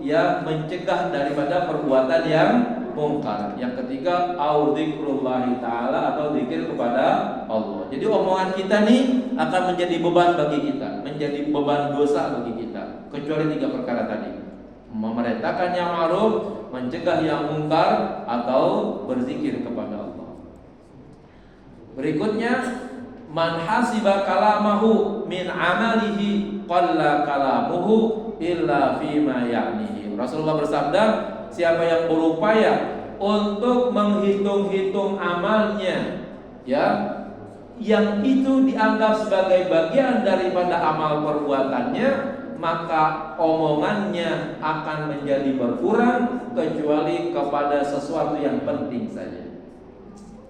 ya mencegah daripada perbuatan yang mungkar. Yang ketiga, au dzikrullahi ta'ala, atau zikir kepada Allah. Jadi omongan kita nih akan menjadi beban bagi kita, menjadi beban dosa bagi kita, kecuali 3 perkara tadi: memerintahkan yang ma'ruf, mencegah yang mungkar, atau berzikir kepada Allah. Berikutnya, man hasiba kalamahu min amalihi qalla kalamuhu illa fima ya'nihi. Rasulullah bersabda, siapa yang berupaya untuk menghitung-hitung amalnya, ya, yang itu dianggap sebagai bagian daripada amal perbuatannya, maka omongannya akan menjadi berkurang kecuali kepada sesuatu yang penting saja.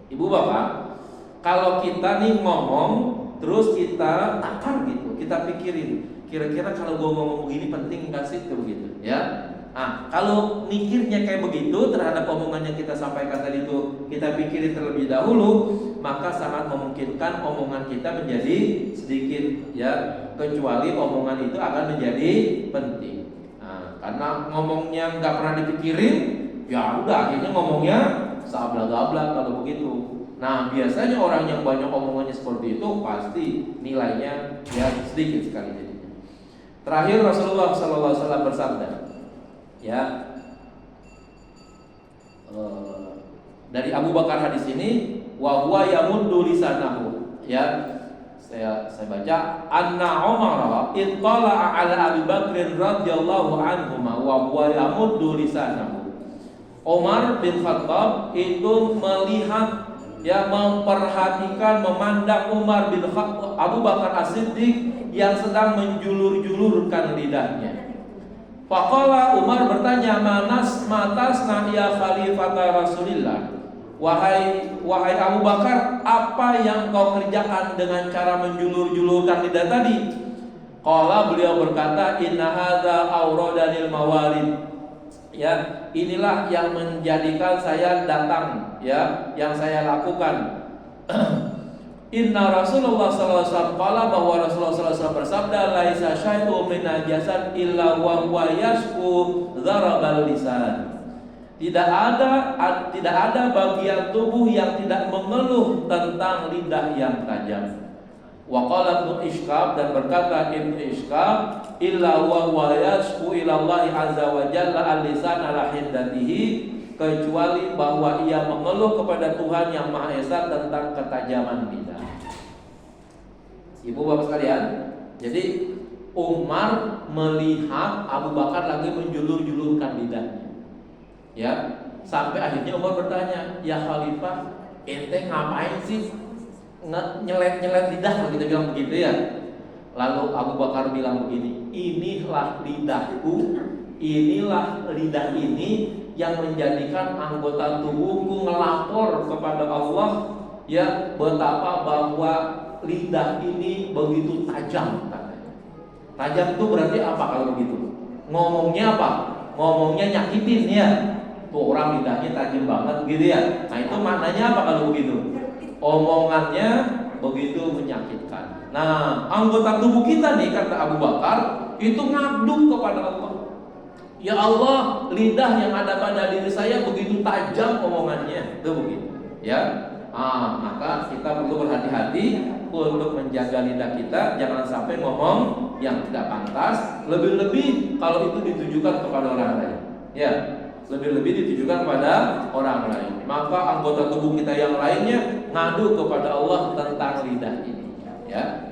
Ibu bapak, kalau kita nih ngomong terus kita takar gitu, kita pikirin, kira-kira kalau gue ngomong begini penting nggak sih, begitu, ya. Nah, kalau mikirnya kayak begitu terhadap omongan yang kita sampaikan tadi itu kita pikirin terlebih dahulu, maka sangat memungkinkan omongan kita menjadi sedikit, ya, kecuali omongan itu akan menjadi penting. Nah, karena ngomongnya nggak pernah dipikirin, ya udah akhirnya ngomongnya seablak-ablak kalau begitu. Nah, biasanya orang yang banyak omongannya seperti itu pasti nilainya ya sedikit sekali jadinya. Terakhir, Rasulullah SAW bersabda, ya, dari Abu Bakar hadis ini, wa huwa yamuddu lisanahu, ya, saya baca, anna Umar ittala ala Abi Bakr radhiyallahu anhu wa huwa yamuddu lisanahu. Umar bin Khattab itu melihat, ya, memperhatikan, memandang Umar bin Khattab, Abu Bakar As-Siddiq yang sedang menjulur-julurkan lidahnya. Faqala, Umar bertanya, matasna ya khalifata Rasulillah, wahai Abu Bakar, apa yang kau kerjakan dengan cara menjulur-julurkan lidah tadi? Qala, beliau berkata, inna hadza awradanil mawarid, ya, inilah yang menjadikan saya datang, ya, yang saya lakukan. Inna Rasulullah SAW qala, bahwa Rasulullah SAW bersabda, laisa syai'un min najasat illa wa huwa yashku dzarabal lisan. Tidak ada bagian tubuh yang tidak mengeluh tentang lidah yang tajam. Wa qala Ibnu Ishqaq, dan berkata Ibnu Ishqaq, illa wa yashku ila Allah azza wa jalla al-lisan ala hiddatihi, kecuali bahwa ia mengeluh kepada Tuhan yang Maha Esa tentang ketajaman lidah. Ibu bapak sekalian, jadi Umar melihat Abu Bakar lagi menjulur-julurkan lidahnya, ya, sampai akhirnya Umar bertanya, ya Khalifah, ente ngapain sih nyelet lidah, kita bilang begitu ya. Lalu Abu Bakar bilang begini, inilah lidahku, inilah lidah ini yang menjadikan anggota tubuhku ngelapor kepada Allah, ya, betapa bahwa lidah ini begitu tajam katanya. Tajam itu berarti apa kalau begitu? Ngomongnya apa? Ngomongnya nyakitin ya. Tuh orang lidahnya tajam banget gitu ya. Nah itu maknanya apa kalau begitu? Omongannya begitu menyakitkan. Nah, anggota tubuh kita nih, kata Abu Bakar, itu ngabdu kepada Allah. Ya Allah, lidah yang ada pada diri saya begitu tajam omongannya, itu begitu. Ya, maka kita perlu berhati-hati untuk menjaga lidah kita, jangan sampai ngomong yang tidak pantas. Lebih-lebih kalau itu ditujukan kepada orang lain. Ya, lebih-lebih ditujukan kepada orang lain. Maka anggota tubuh kita yang lainnya ngadu kepada Allah tentang lidah ini. Ya,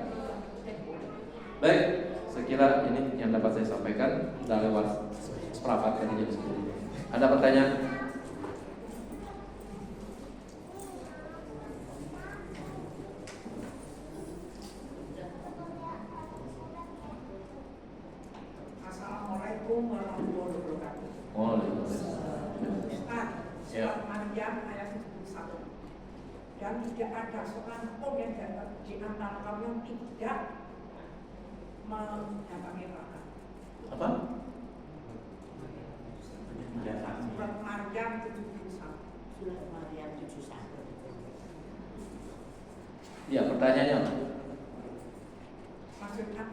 baik, saya kira ini yang dapat saya sampaikan. Sudah lewat seperempat dari jam 10. Ada pertanyaan? Assalamualaikum warahmatullahi wabarakatuh. Waalaikumsalam. Surat Maryam ayat 71. Dan tidak ada seorang pun yang di antara kamu yang tidak mendatangi neraka. Apa? Surat Maryam 71. Surat Maryam 71. Ya, pertanyaannya apa? Maksudnya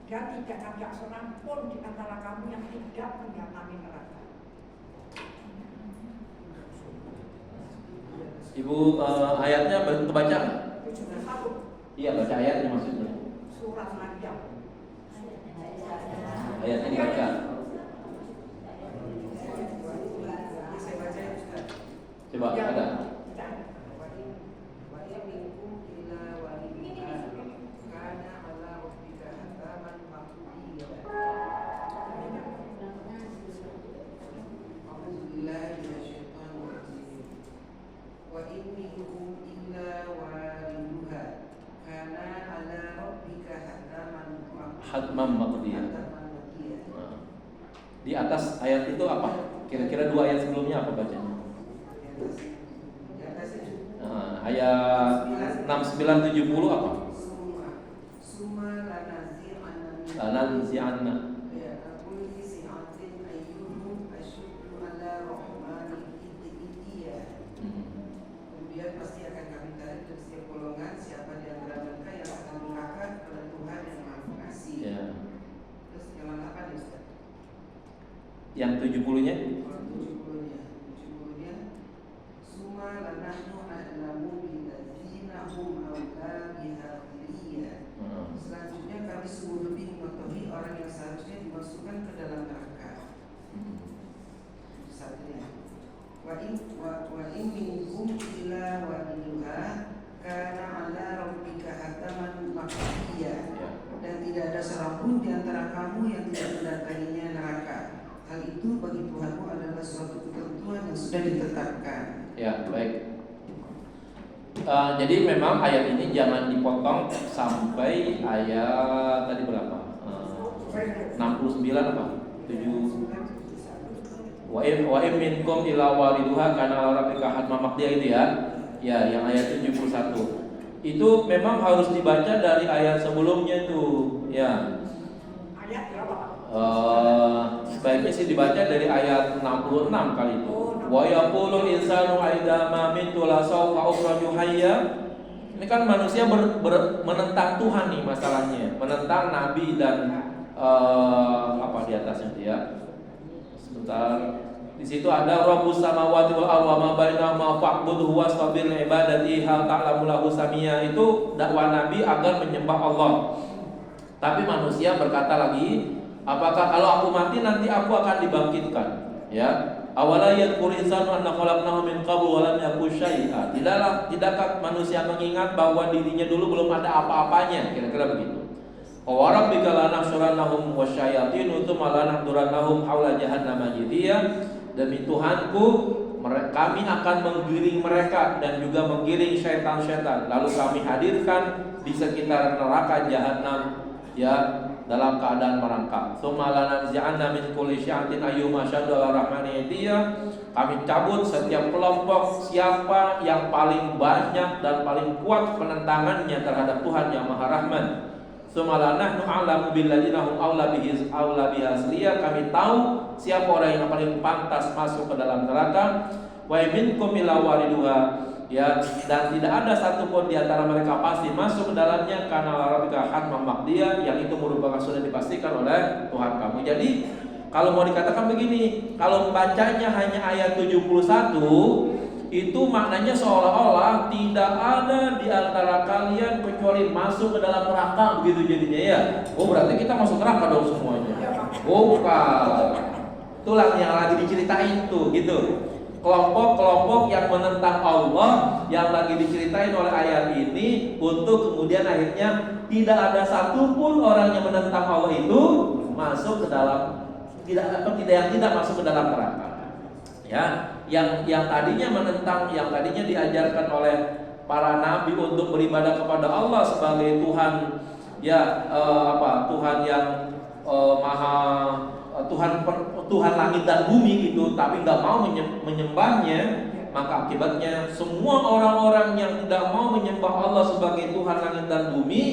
dan tidak ada seorang pun di antara kamu yang tidak mendatangi neraka. Ibu, ayatnya kebaca? 71. Iya, baca ayatnya maksudnya. Surat Maryam. Ayatnya dibaca. Saya baca ya Ustaz. Coba Ya. ada. Hatman maqdiyah. Nah, di atas ayat itu apa? Kira-kira dua ayat sebelumnya apa bacanya? Nah, ayat 69-70 apa? Lananzi'anna. Kemudian pasti akan kami tarik dari setiap golongan siapa di antara mereka yang akan durhaka kepada Tuhan yang Maha Pengasih. Ya. Terus yang mana apa nih Ustaz? Yang 70-nya? 70-nya Suma lanahnu a'lamu billadzina hum awla bihafiriyah. Selanjutnya kami sungguh lebih mengetahui orang yang seharusnya dimasukkan ke dalam neraka. Satunya wa in minkum illa waliduha kana ala rabbika hataman maqdiyah. Dan tidak ada seorang pun di antara kamu yang tidak mendatanginya neraka. Hal itu bagi Tuhanmu adalah suatu ketentuan yang sudah ditetapkan. Ya, baik. Jadi memang ayat ini jangan dipotong sampai ayat tadi berapa? 69 apa? 7. Wa in minkum illa waliduha kana rabbika hatman maqdiyah itu ya. Ya, yang ayat 71. Itu memang harus dibaca dari ayat sebelumnya tuh, ya. Ayat berapa? Sebaiknya sih dibaca dari ayat 66 kali itu. Wa yaqulul insanu aidza ma mitu la sawfa ukhraju hayya. Ini kan manusia menentang Tuhan nih masalahnya, menentang nabi dan apa di atasnya dia. Sebentar, Di situ ada Rabbus samawati wal ardi wa ma bainahuma fa'budhu wastabir li ibadati hal ta'lamu lahu samia. Itu dakwah Nabi agar menyembah Allah. Tapi manusia berkata lagi, apakah kalau aku mati nanti aku akan dibangkitkan? Ya. Awala yadhkur insanu anna khalaqnahu min qablu wa lam yakun syai'a. Tidakkah manusia mengingat bahwa dirinya dulu belum ada apa-apanya? Kira-kira begitu. Wa rabbika lanahsyurannahum wasyayatin tsumma lanahdurannahum haula jahannam jithiya. Demi Tuhanku, kami akan menggiring mereka dan juga menggiring syaitan-syaitan, lalu kami hadirkan di sekitar neraka jahanam, ya, dalam keadaan merangkak. Tsumma lananzi'anna min kulli syai'atin ayyuma syaddu ar-rahmani itiya. Kami cabut setiap kelompok siapa yang paling banyak dan paling kuat penentangannya terhadap Tuhan yang Maha Rahman. Tsumma lanahnu a'lamu billadzina hum aula biha asliya. Kami tahu siapa orang yang paling pantas masuk ke dalam neraka. Wa minkum illa wariduha. Ya, dan tidak ada satupun di antara mereka pasti masuk ke dalamnya karena rabbika hatman maqdiya, yang itu merupakan sudah dipastikan oleh Tuhan kamu. Jadi kalau mau dikatakan begini, kalau membacanya hanya ayat 71, itu maknanya seolah-olah tidak ada di antara kalian kecuali masuk ke dalam neraka, begitu jadinya ya. Oh, berarti kita masuk neraka dong semuanya. Bukan. Itulah yang lagi diceritain tuh, gitu. Kelompok-kelompok yang menentang Allah yang lagi diceritain oleh ayat ini, untuk kemudian akhirnya tidak ada satupun orang yang menentang Allah itu masuk ke dalam tidak masuk ke dalam neraka. Ya, yang tadinya menentang, yang tadinya diajarkan oleh para nabi untuk beribadah kepada Allah sebagai Tuhan, ya, Tuhan yang maha Tuhan langit dan bumi gitu, tapi nggak mau menyembahnya, maka akibatnya semua orang-orang yang tidak mau menyembah Allah sebagai Tuhan langit dan bumi,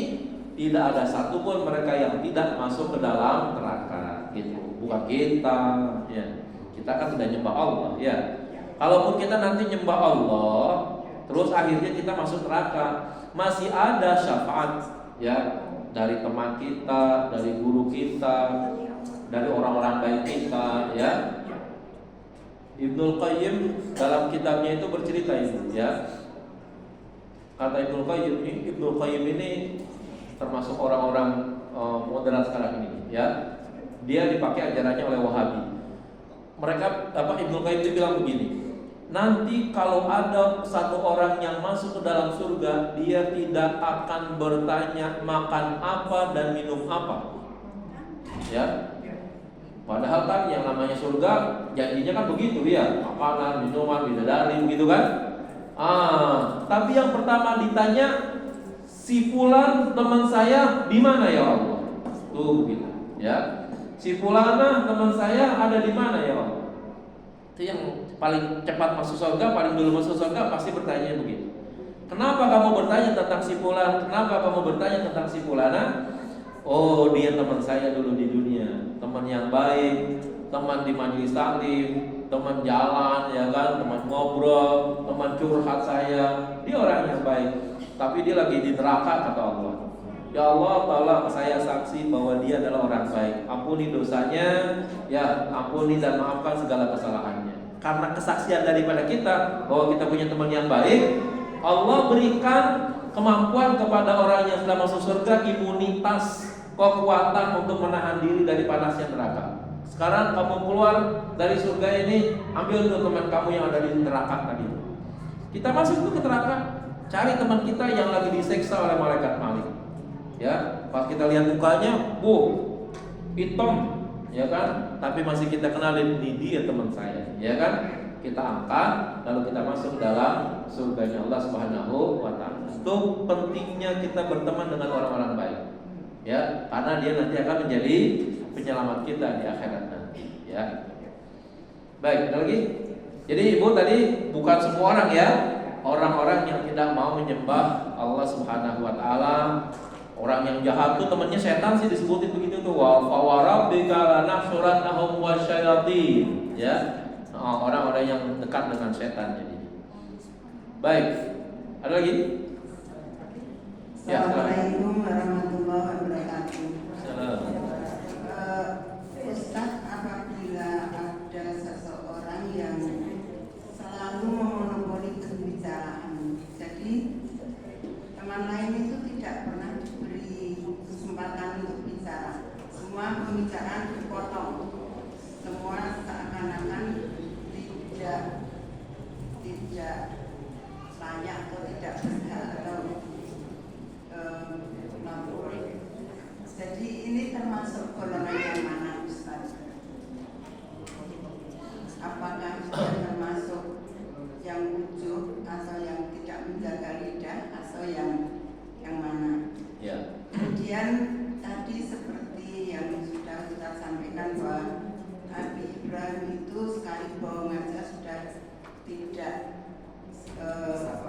tidak ada satupun mereka yang tidak masuk ke dalam neraka gitu. Bukan kita, ya. Kita kan sudah nyembah Allah, ya. Kalaupun kita nanti nyembah Allah, terus akhirnya kita masuk neraka, masih ada syafaat, ya, dari teman kita, dari guru kita, dari orang-orang baik kita, ya. Ibnul Qayyim dalam kitabnya itu bercerita ini, ya. Kata Ibnul Qayyim ini termasuk orang-orang moderat sekarang ini, ya. Dia dipakai ajarannya oleh Wahabi. Ibnul Qayyim itu bilang begini, nanti kalau ada satu orang yang masuk ke dalam surga, dia tidak akan bertanya makan apa dan minum apa, ya. Padahal kan yang namanya surga janjinya kan begitu, ya, makanan, minuman, bidadari, begitu kan. Tapi yang pertama ditanya, si fulan teman saya di mana ya Allah? Tuh begitu, ya. Si fulana teman saya ada di mana ya Allah? Itu yang paling cepat masuk surga, paling dulu masuk surga pasti bertanya begitu. Kenapa kamu bertanya tentang si fulan? Kenapa kamu bertanya tentang si fulana? Oh, dia teman saya dulu di dunia, teman yang baik, teman di majelis taklim, teman jalan, ya kan, teman ngobrol, teman curhat saya. Dia orang yang baik, tapi dia lagi di neraka, kata Allah. Ya Allah, tolong saya saksi bahwa dia adalah orang baik. Ampuni dosanya, ya, ampuni dan maafkan segala kesalahannya. Karena kesaksian daripada kita bahwa kita punya teman yang baik, Allah berikan kemampuan kepada orang yang sudah masuk surga, imunitas, kekuatan untuk menahan diri dari panasnya neraka. Sekarang kamu keluar dari surga ini, ambil tuh teman kamu yang ada di neraka tadi. Kita masuk tuh ke neraka, cari teman kita yang lagi disiksa oleh malaikat Malik. Ya, pas kita lihat mukanya, hitam, ya kan? Tapi masih kita kenalin, ini dia teman saya, ya kan? Kita angkat, lalu kita masuk dalam surganya Allah Subhanahu wa Ta'ala. Itu pentingnya kita berteman dengan orang-orang baik, ya, karena dia nanti akan menjadi penyelamat kita di akhirat nanti, ya. Baik, ada lagi. Jadi ibu tadi bukan semua orang, ya, orang-orang yang tidak mau menyembah Allah Subhanahu wa Ta'ala. Orang yang jahat tuh temannya setan sih disebutin begitu tuh. Wa rabbika lanahsyurannahum wasyayatin, ya. Orang-orang yang dekat dengan setan jadi. Baik. Ada lagi? Ya, Assalamualaikum warahmatullahi wabarakatuh. Salam. Ustaz, apabila ada seseorang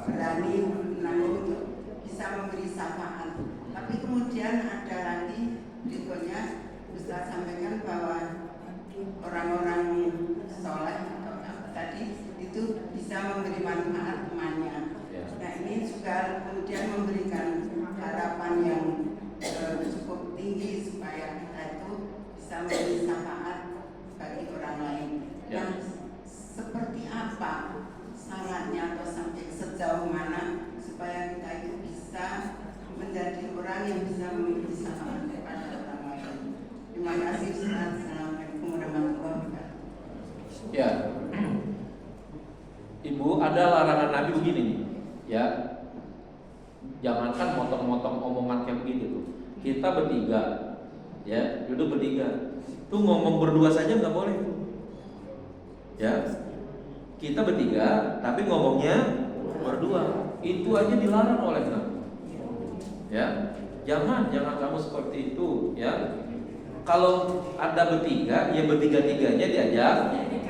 berani untuk bisa memberi syafaat. Tapi kemudian ada lagi berikutnya Ustaz sampaikan bahwa orang-orang soleh atau apa tadi itu bisa memberi manfaat temannya. Nah ini juga kemudian memberikan harapan yang cukup tinggi supaya kita itu bisa memberi syafaat bagi orang lain. Nah, seperti apa syaratnya atau sampai sejauh mana supaya kita itu bisa menjadi orang yang bisa memberi syafaat kepada orang lain. Terima kasih Ustaz. Assalamualaikum warahmatullahi wabarakatuh. Ya, Ibu, ada larangan Nabi begini nih, ya. Jangankan motong-motong omongan kayak begitu tuh. Kita bertiga, ya, duduk bertiga. Tuh ngomong berdua saja nggak boleh tuh. Ya, kita bertiga, tapi ngomongnya berdua. Itu aja dilarang oleh Nabi. Ya, jangan kamu seperti itu, ya. Kalau ada bertiga, ya bertiga-tiganya diajak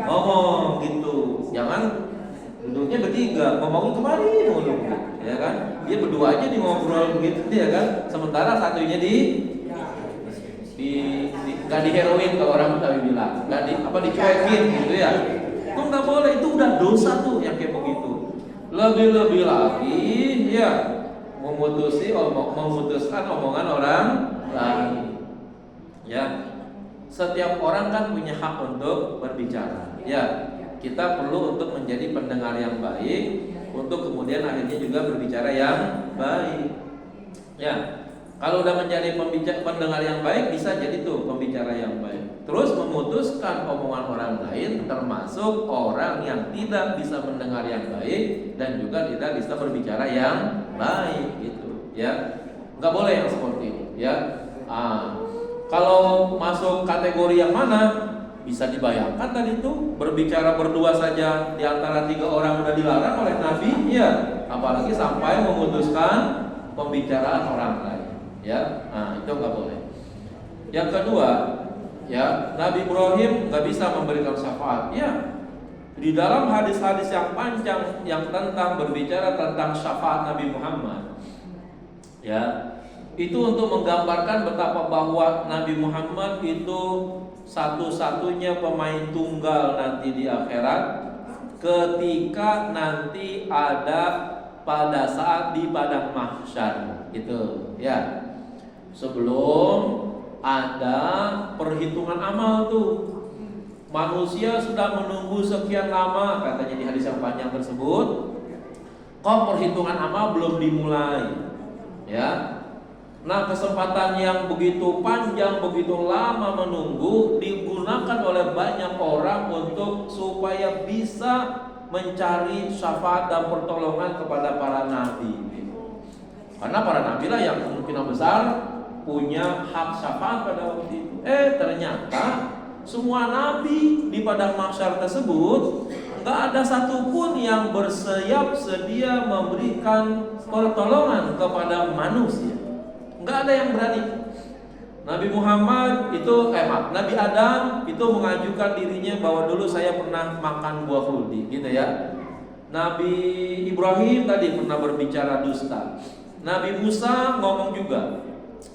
ngomong gitu. Jangan duduknya bertiga, ngomongin kemari mulu, ya kan? Dia berdua aja di ngobrol begitu, ya kan? Sementara satunya nggak diheroin kalau orang Betawi bilang, dicuekin gitu ya. Itu nggak boleh, itu udah dosa tuh yang kayak begitu. Lebih-lebih lagi, ya memutuskan omongan orang lain. Ya, setiap orang kan punya hak untuk berbicara. Ya, kita perlu untuk menjadi pendengar yang baik, untuk kemudian akhirnya juga berbicara yang baik. Ya, kalau udah menjadi pendengar yang baik, bisa jadi tuh pembicara yang baik. Terus memutuskan omongan orang lain, termasuk orang yang tidak bisa mendengar yang baik dan juga tidak bisa berbicara yang baik, gitu. Ya, nggak boleh yang seperti itu. Ya. Kalau masuk kategori yang mana, bisa dibayangkan tadi itu berbicara berdua saja di antara 3 orang udah dilarang oleh Nabi, ya. Apalagi sampai memutuskan pembicaraan orang lain, ya. Nah, itu nggak boleh. Yang kedua, ya, Nabi Ibrahim nggak bisa memberikan syafaat, ya. Di dalam hadis-hadis yang panjang yang tentang berbicara tentang syafaat Nabi Muhammad, ya. Itu untuk menggambarkan betapa bahwa Nabi Muhammad itu satu-satunya pemain tunggal nanti di akhirat, ketika nanti ada pada saat di padang mahsyar itu, ya. Sebelum ada perhitungan amal tuh, manusia sudah menunggu sekian lama, katanya di hadis yang panjang tersebut, kok perhitungan amal belum dimulai, ya. Nah, kesempatan yang begitu panjang, begitu lama menunggu digunakan oleh banyak orang untuk supaya bisa mencari syafaat dan pertolongan kepada para nabi. Karena para nabi lah yang kemungkinan besar punya hak syafaat pada waktu itu. Ternyata semua nabi di padang mahsyar tersebut nggak ada satupun yang bersiap sedia memberikan pertolongan kepada manusia. Nggak ada yang berani. Nabi Muhammad itu, Nabi Adam itu mengajukan dirinya bahwa dulu saya pernah makan buah khuldi, gitu ya. Nabi Ibrahim tadi pernah berbicara dusta. Nabi Musa ngomong juga,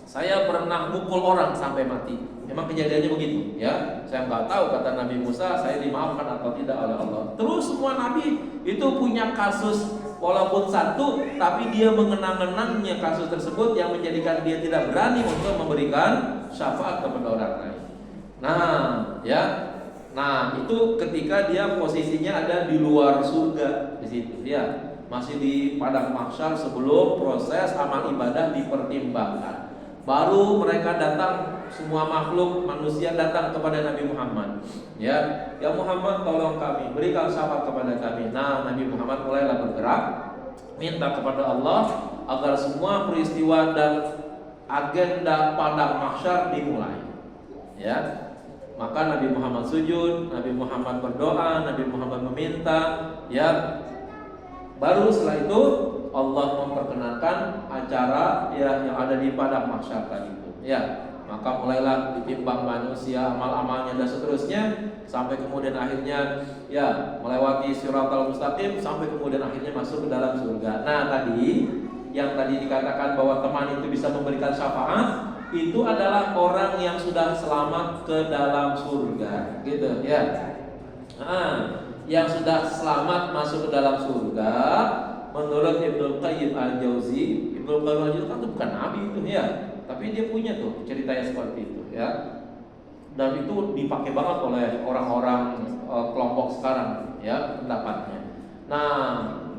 saya pernah mukul orang sampai mati. Memang kejadiannya begitu, ya. Saya nggak tahu kata Nabi Musa, saya dimaafkan atau tidak oleh Allah. Terus semua nabi itu punya kasus, walaupun satu, tapi dia mengenang-enangnya kasus tersebut yang menjadikan dia tidak berani untuk memberikan syafaat kepada orang lain. Nah, ya. Nah, itu ketika dia posisinya ada di luar surga di situ, ya. Masih di padang mahsyar sebelum proses amal ibadah dipertimbangkan. Baru mereka datang, semua makhluk manusia datang kepada Nabi Muhammad. Ya Muhammad, tolong kami, berikan syafaat kepada kami. Nah, Nabi Muhammad mulailah bergerak, minta kepada Allah agar semua peristiwa dan agenda padang mahsyar dimulai. Ya, maka Nabi Muhammad sujud, Nabi Muhammad berdoa, Nabi Muhammad meminta. Ya, baru setelah itu Allah memperkenalkan acara, ya, yang ada di padang mahsyar tadi itu. Ya, Maka mulailah ditimbang manusia amal-amalnya dan seterusnya, sampai kemudian akhirnya ya melewati siratal mustaqim, sampai kemudian akhirnya masuk ke dalam surga. Nah tadi yang tadi dikatakan bahwa teman itu bisa memberikan syafaat, itu adalah orang yang sudah selamat ke dalam surga, gitu ya. Yang sudah selamat masuk ke dalam surga, menurut Ibnu Qayyim al-Jauzi, Ibnu Qayyim al-Jauzi kan itu bukan nabi itu ya, tapi dia punya tuh ceritanya seperti itu ya. Dan itu dipakai banget oleh orang-orang kelompok sekarang ya pendapatnya. Nah,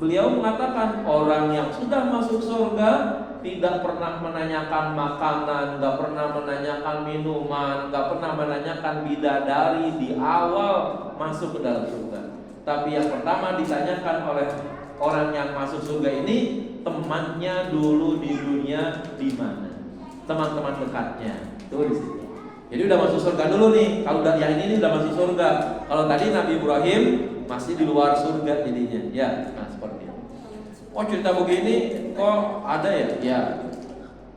beliau mengatakan orang yang sudah masuk surga tidak pernah menanyakan makanan, nggak pernah menanyakan minuman, nggak pernah menanyakan bidadari di awal masuk ke dalam surga. Tapi yang pertama ditanyakan oleh orang yang masuk surga ini, temannya dulu di dunia di mana, teman-teman dekatnya tuh di situ. Jadi udah masuk surga dulu nih. Kalau yang ini udah masuk surga. Kalau tadi Nabi Ibrahim masih di luar surga jadinya. Ya, nah seperti itu. Oh cerita begini kok ada ya? Ya,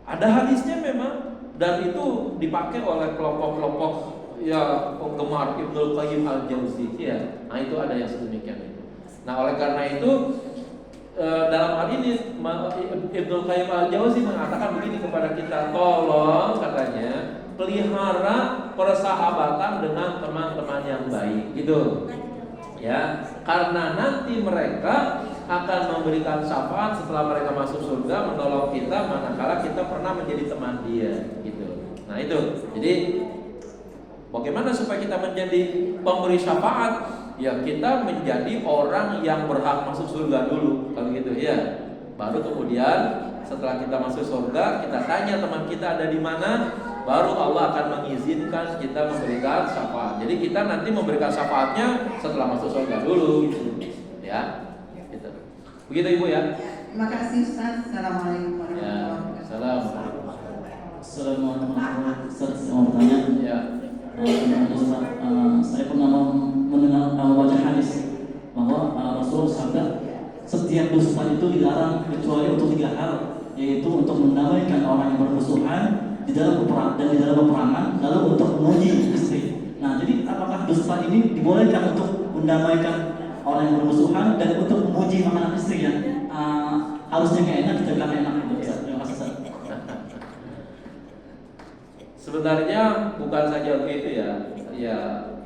ada hadisnya memang, dan itu dipakai oleh kelompok-kelompok ya penggemar Ibnu Qayyim al-Jauzi ya. Nah itu ada yang sedemikian itu. Nah oleh karena itu dalam hal ini Ibnu Qayyim al-Jauzi mengatakan begini kepada kita, tolong katanya pelihara persahabatan dengan teman-teman yang baik gitu ya, karena nanti mereka akan memberikan syafaat setelah mereka masuk surga, menolong kita manakala kita pernah menjadi teman dia gitu. Nah itu, jadi bagaimana supaya kita menjadi pemberi syafaat? Ya kita menjadi orang yang berhak masuk surga dulu, kalau gitu ya. Baru kemudian setelah kita masuk surga, kita tanya teman kita ada di mana, baru Allah akan mengizinkan kita memberikan syafaat. Jadi kita nanti memberikan syafaatnya setelah masuk surga dulu gitu. Ya. Gitu. Begitu Ibu ya. Terima kasih Ustaz. Assalamualaikum Ya. warahmatullahi wabarakatuh. Assalamualaikum warahmatullahi wabarakatuh. Saya mau bertanya. Ya. Saya pernah mendengar wajah hadis bahwa Rasul sabda setiap dusta itu dilarang kecuali untuk 3 hal, yaitu untuk mendamaikan orang yang bermusuhan di dalam peperangan, lalu untuk menguji istri. Nah, jadi apakah dusta ini dibolehkan untuk mendamaikan orang yang bermusuhan dan untuk menguji makanan istri ya? Harusnya kayak enak, kita bilang enak gitu. Terima kasih Ustaz. Sebenarnya bukan saja begitu ya. Ya,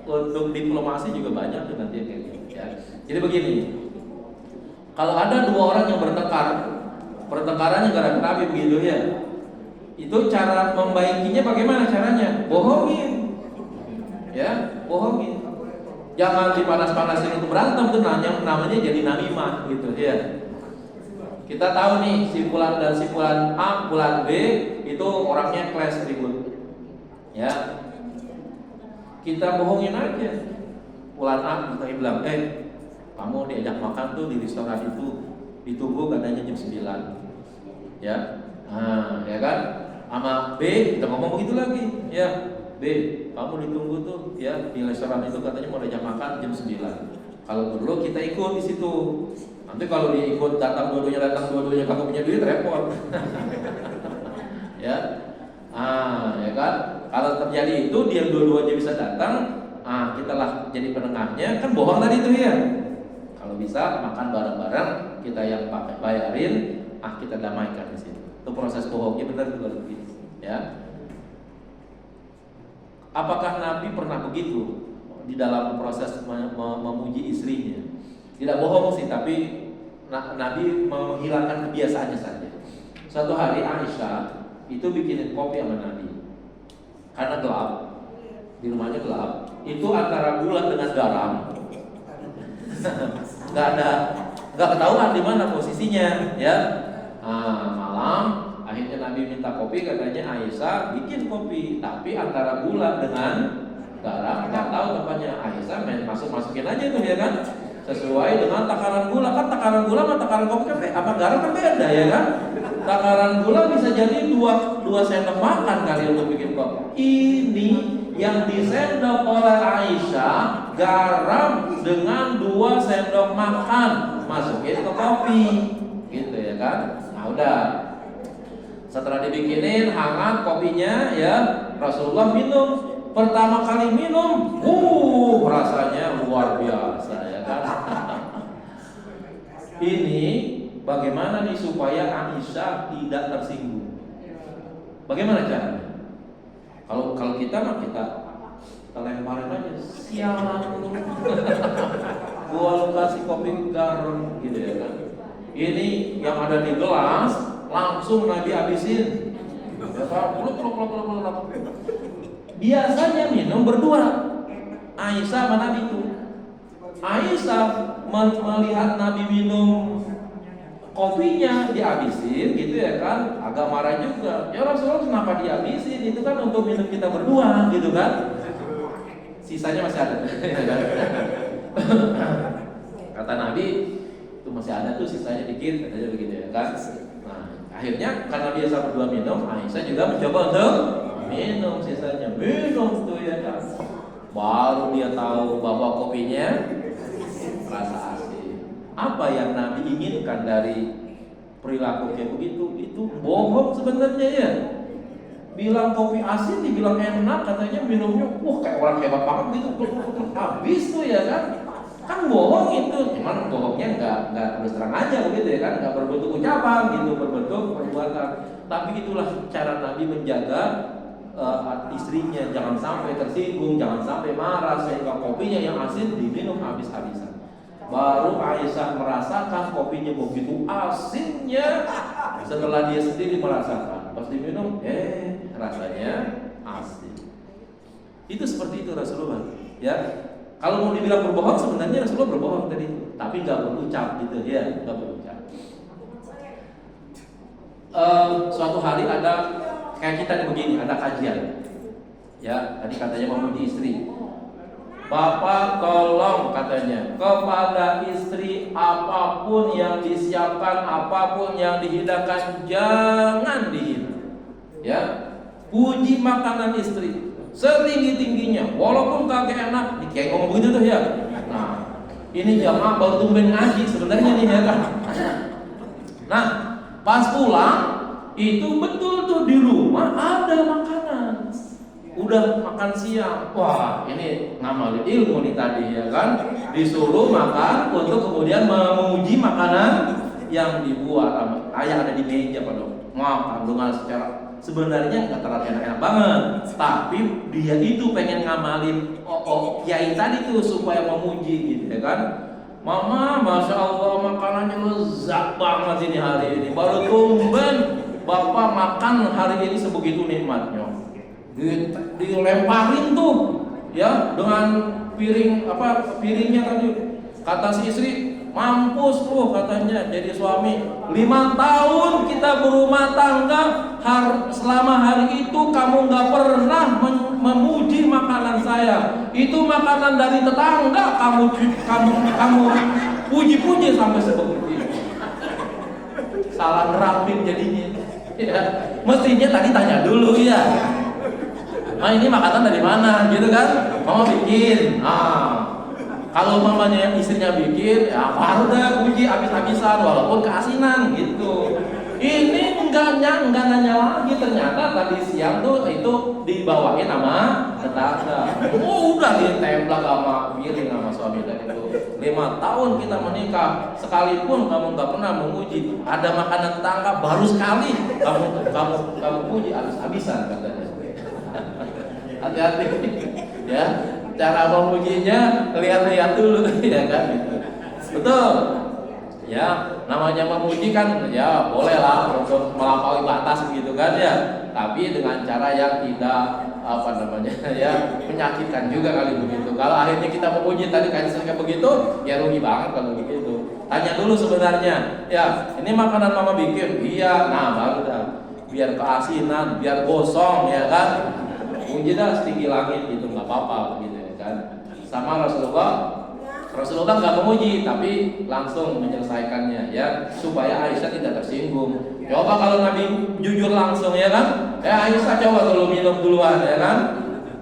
untuk diplomasi juga banyak tuh nanti kayak gitu ya. Jadi begini. Kalau ada 2 orang yang bertengkar, pertengkarannya gara-gara Nabi begitu ya. Itu cara membaikinya bagaimana caranya? Bohongin. Ya, bohongin. Jangan dipanas-panasin untuk berantem tuh namanya jadi namimah gitu ya. Kita tahu nih simpulan dan simpulan A, simpulan B itu orangnya clash ribut. Ya. Kita bohongin aja. Simpulan A kita bilang, kamu diajak makan tuh di restoran itu, ditunggu katanya jam 9. Ya. Nah, ya kan? Sama B kita ngomong begitu lagi, ya. B, kamu ditunggu tuh ya di restoran itu katanya mau diajak makan jam 9. Kalau perlu kita ikut di situ. Nanti kalau dia ikut datang dua-duanya kagak punya duit repot. Ya. Ya kan? Kalau terjadi itu dia dua-duanya bisa datang, kita lah jadi penengahnya, kan bohong tadi itu ya. Kalau bisa makan bareng-bareng, kita yang pakai bayarin, kita damaikan di situ. Itu proses bohongnya benar juga begitu, ya. Apakah Nabi pernah begitu di dalam proses memuji istrinya? Tidak bohong sih, tapi Nabi menghilangkan kebiasaannya saja. Suatu hari Aisyah itu bikinin kopi sama Nabi. Karena gelap, di rumahnya gelap. Itu antara gula dengan garam. Nggak ketahuan di mana posisinya, ya. Malam akhirnya Nabi minta kopi, katanya Aisyah bikin kopi, tapi antara gula dengan garam, nggak tahu tempatnya. Aisyah masukin aja tuh ya kan, sesuai dengan takaran gula. Kan takaran gula sama takaran kopi kan apa garam kan beda ya kan. Takaran gula bisa jadi 2 sendok makan kali untuk bikin kopi. Ini yang disendok oleh Aisyah garam dengan 2 sendok makan, masukin ke kopi, gitu ya kan. Nah udah, setelah dibikinin hangat kopinya ya, Rasulullah minum. Pertama kali minum, rasanya luar biasa ya kan. Ini bagaimana nih supaya Aisyah tidak tersinggung? Bagaimana caranya? Kalau kita mah kita lemparin aja, sialan lu. Gua lu kasih kopi garam gitu ya kan. Ini yang ada di gelas langsung Nabi habisin. Ya kan, peluk. Biasanya minum berdua, Aisyah sama Nabi itu. Aisyah melihat Nabi minum kopinya dihabisin gitu ya kan, agak marah juga. Ya Rasulullah kenapa dihabisin? Itu kan untuk minum kita berdua gitu kan. Sisanya masih ada. Kata Nabi itu masih ada tuh sisanya dikit, katanya begitu ya kan. Nah, akhirnya karena biasa berdua minum, Aisyah juga mencoba untuk minum sisanya, minum tuh ya kan. Baru dia tahu bahwa kopinya rasa asin. Apa yang Nabi inginkan dari perilaku kayak begitu? Itu bohong sebenarnya ya. Bilang kopi asin, dibilang enak, katanya minumnya, kayak orang hebat banget gitu, habis tuh ya kan. Kan bohong itu, cuman bohongnya nggak terus terang aja begitu ya kan, nggak berbentuk ucapan gitu, berbentuk perbuatan. Tapi itulah cara Nabi menjaga istrinya jangan sampai tersinggung, jangan sampai marah sehingga kopinya yang asin diminum habis-habisan. Baru Aisyah merasakan kopinya begitu asinnya setelah dia sendiri merasakan. Pas diminum, rasanya asin. Itu seperti itu Rasulullah. Ya, kalau mau dibilang berbohong sebenarnya Rasulullah berbohong tadi, tapi nggak berucap gitu ya, nggak berucap. Suatu hari ada kayak kita begini, ada kajian. Ya, tadi katanya memuji istri. Bapak tolong katanya kepada istri apapun yang disiapkan, apapun yang dihidangkan jangan dihina. Ya, puji makanan istri setinggi-tingginya, walaupun kagak enak. Kayak ngomong begitu tuh ya. Nah, ini jamaah baru tumben ngaji sebenarnya nih ya kan. Nah, pas pulang itu betul tuh di rumah ada makanan. Udah makan siang, wah ini ngamalin ilmu nih tadi ya kan. Disuruh makan untuk kemudian memuji makanan yang dibuat ayah ada di meja pada makan dengan secara sebenarnya nggak terlalu enak-enak banget, tapi dia itu pengen ngamalin kiai tadi tuh supaya memuji gitu ya kan. Mama, masya Allah makanannya lezat banget ini hari ini, baru tumben bapak makan hari ini sebegitu nikmatnya. Dilemparin tuh ya dengan piringnya tadi. Kata si istri, mampus lu katanya jadi suami. 5 tahun kita berumah tangga, selama hari itu kamu nggak pernah memuji makanan saya. Itu makanan dari tetangga kamu puji-puji sampai sebegitu. Salah nerapin jadinya. Ya, mestinya tadi tanya dulu ya. Ini makanan dari mana gitu kan? Mama bikin. Kalau mamanya istrinya bikin, ya baru dah puji habis-habisan walaupun keasinan gitu. Ini enggak nanya lagi, ternyata tadi siang tuh itu dibawain sama tetangga. Udah ditemplak sama piring sama suami tadi itu. 5 tahun kita menikah, sekalipun kamu nggak pernah memuji. Ada makanan tetangga baru sekali kamu puji habis-habisan katanya. Hati-hati ya, cara memujinya lihat-lihat dulu ya kan. Betul ya, namanya memuji kan ya bolehlah untuk melampaui batas gitu kan ya, tapi dengan cara yang tidak ya menyakitkan juga kali begitu. Kalau akhirnya kita memuji tadi kayak begitu ya rugi banget kalau begitu. Tanya dulu sebenarnya ya, ini makanan mama bikin, iya, nah baru dah biar keasinan, biar gosong ya kan. Puji dah setinggi langit gitu, nggak apa-apa gitu ya kan. Sama Rasulullah nggak memuji tapi langsung menyelesaikannya ya supaya Aisyah tidak tersinggung. Coba kalau Nabi jujur langsung ya kan, Aisyah coba dulu minum duluan ya kan,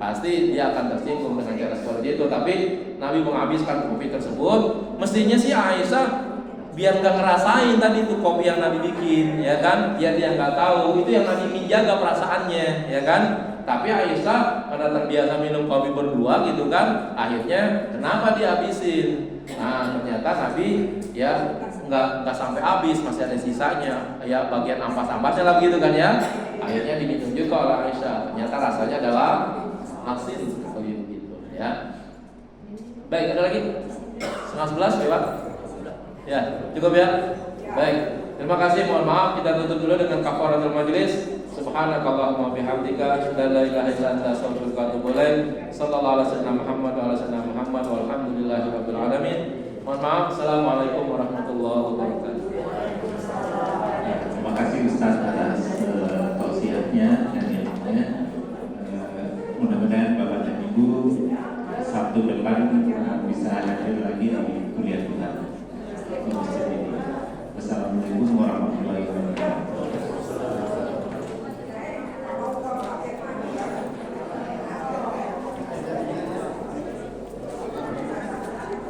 pasti dia akan tersinggung dengan cara seperti itu. Tapi Nabi menghabiskan kopi tersebut, mestinya sih Aisyah biar nggak ngerasain tadi itu kopi yang Nabi bikin ya kan, biar dia nggak tahu. Itu yang Nabi menjaga perasaannya ya kan. Tapi Aisyah karena terbiasa minum kopi berdua gitu kan, akhirnya kenapa dihabisin? Nah ternyata Nabi ya nggak sampai habis, masih ada sisanya, ya bagian ampas-ampasnya lah gitu kan ya. Akhirnya diminum juga oleh Aisyah. Ternyata rasanya adalah asin seperti itu ya. Baik, ada lagi? 10:30 lewat? Ya, cukup ya. Baik, terima kasih. Mohon maaf, kita tutup dulu dengan kafaratul majlis. Subhanakallahumma bihamdika asyhadu an la ilaha illa anta astaghfiruka wa atubu ilaik. Sallallahu alaihi wasallam Muhammad wa ala sayyidina Muhammad walhamdulillahi rabbil alamin. Mohon maaf. Assalamualaikum warahmatullahi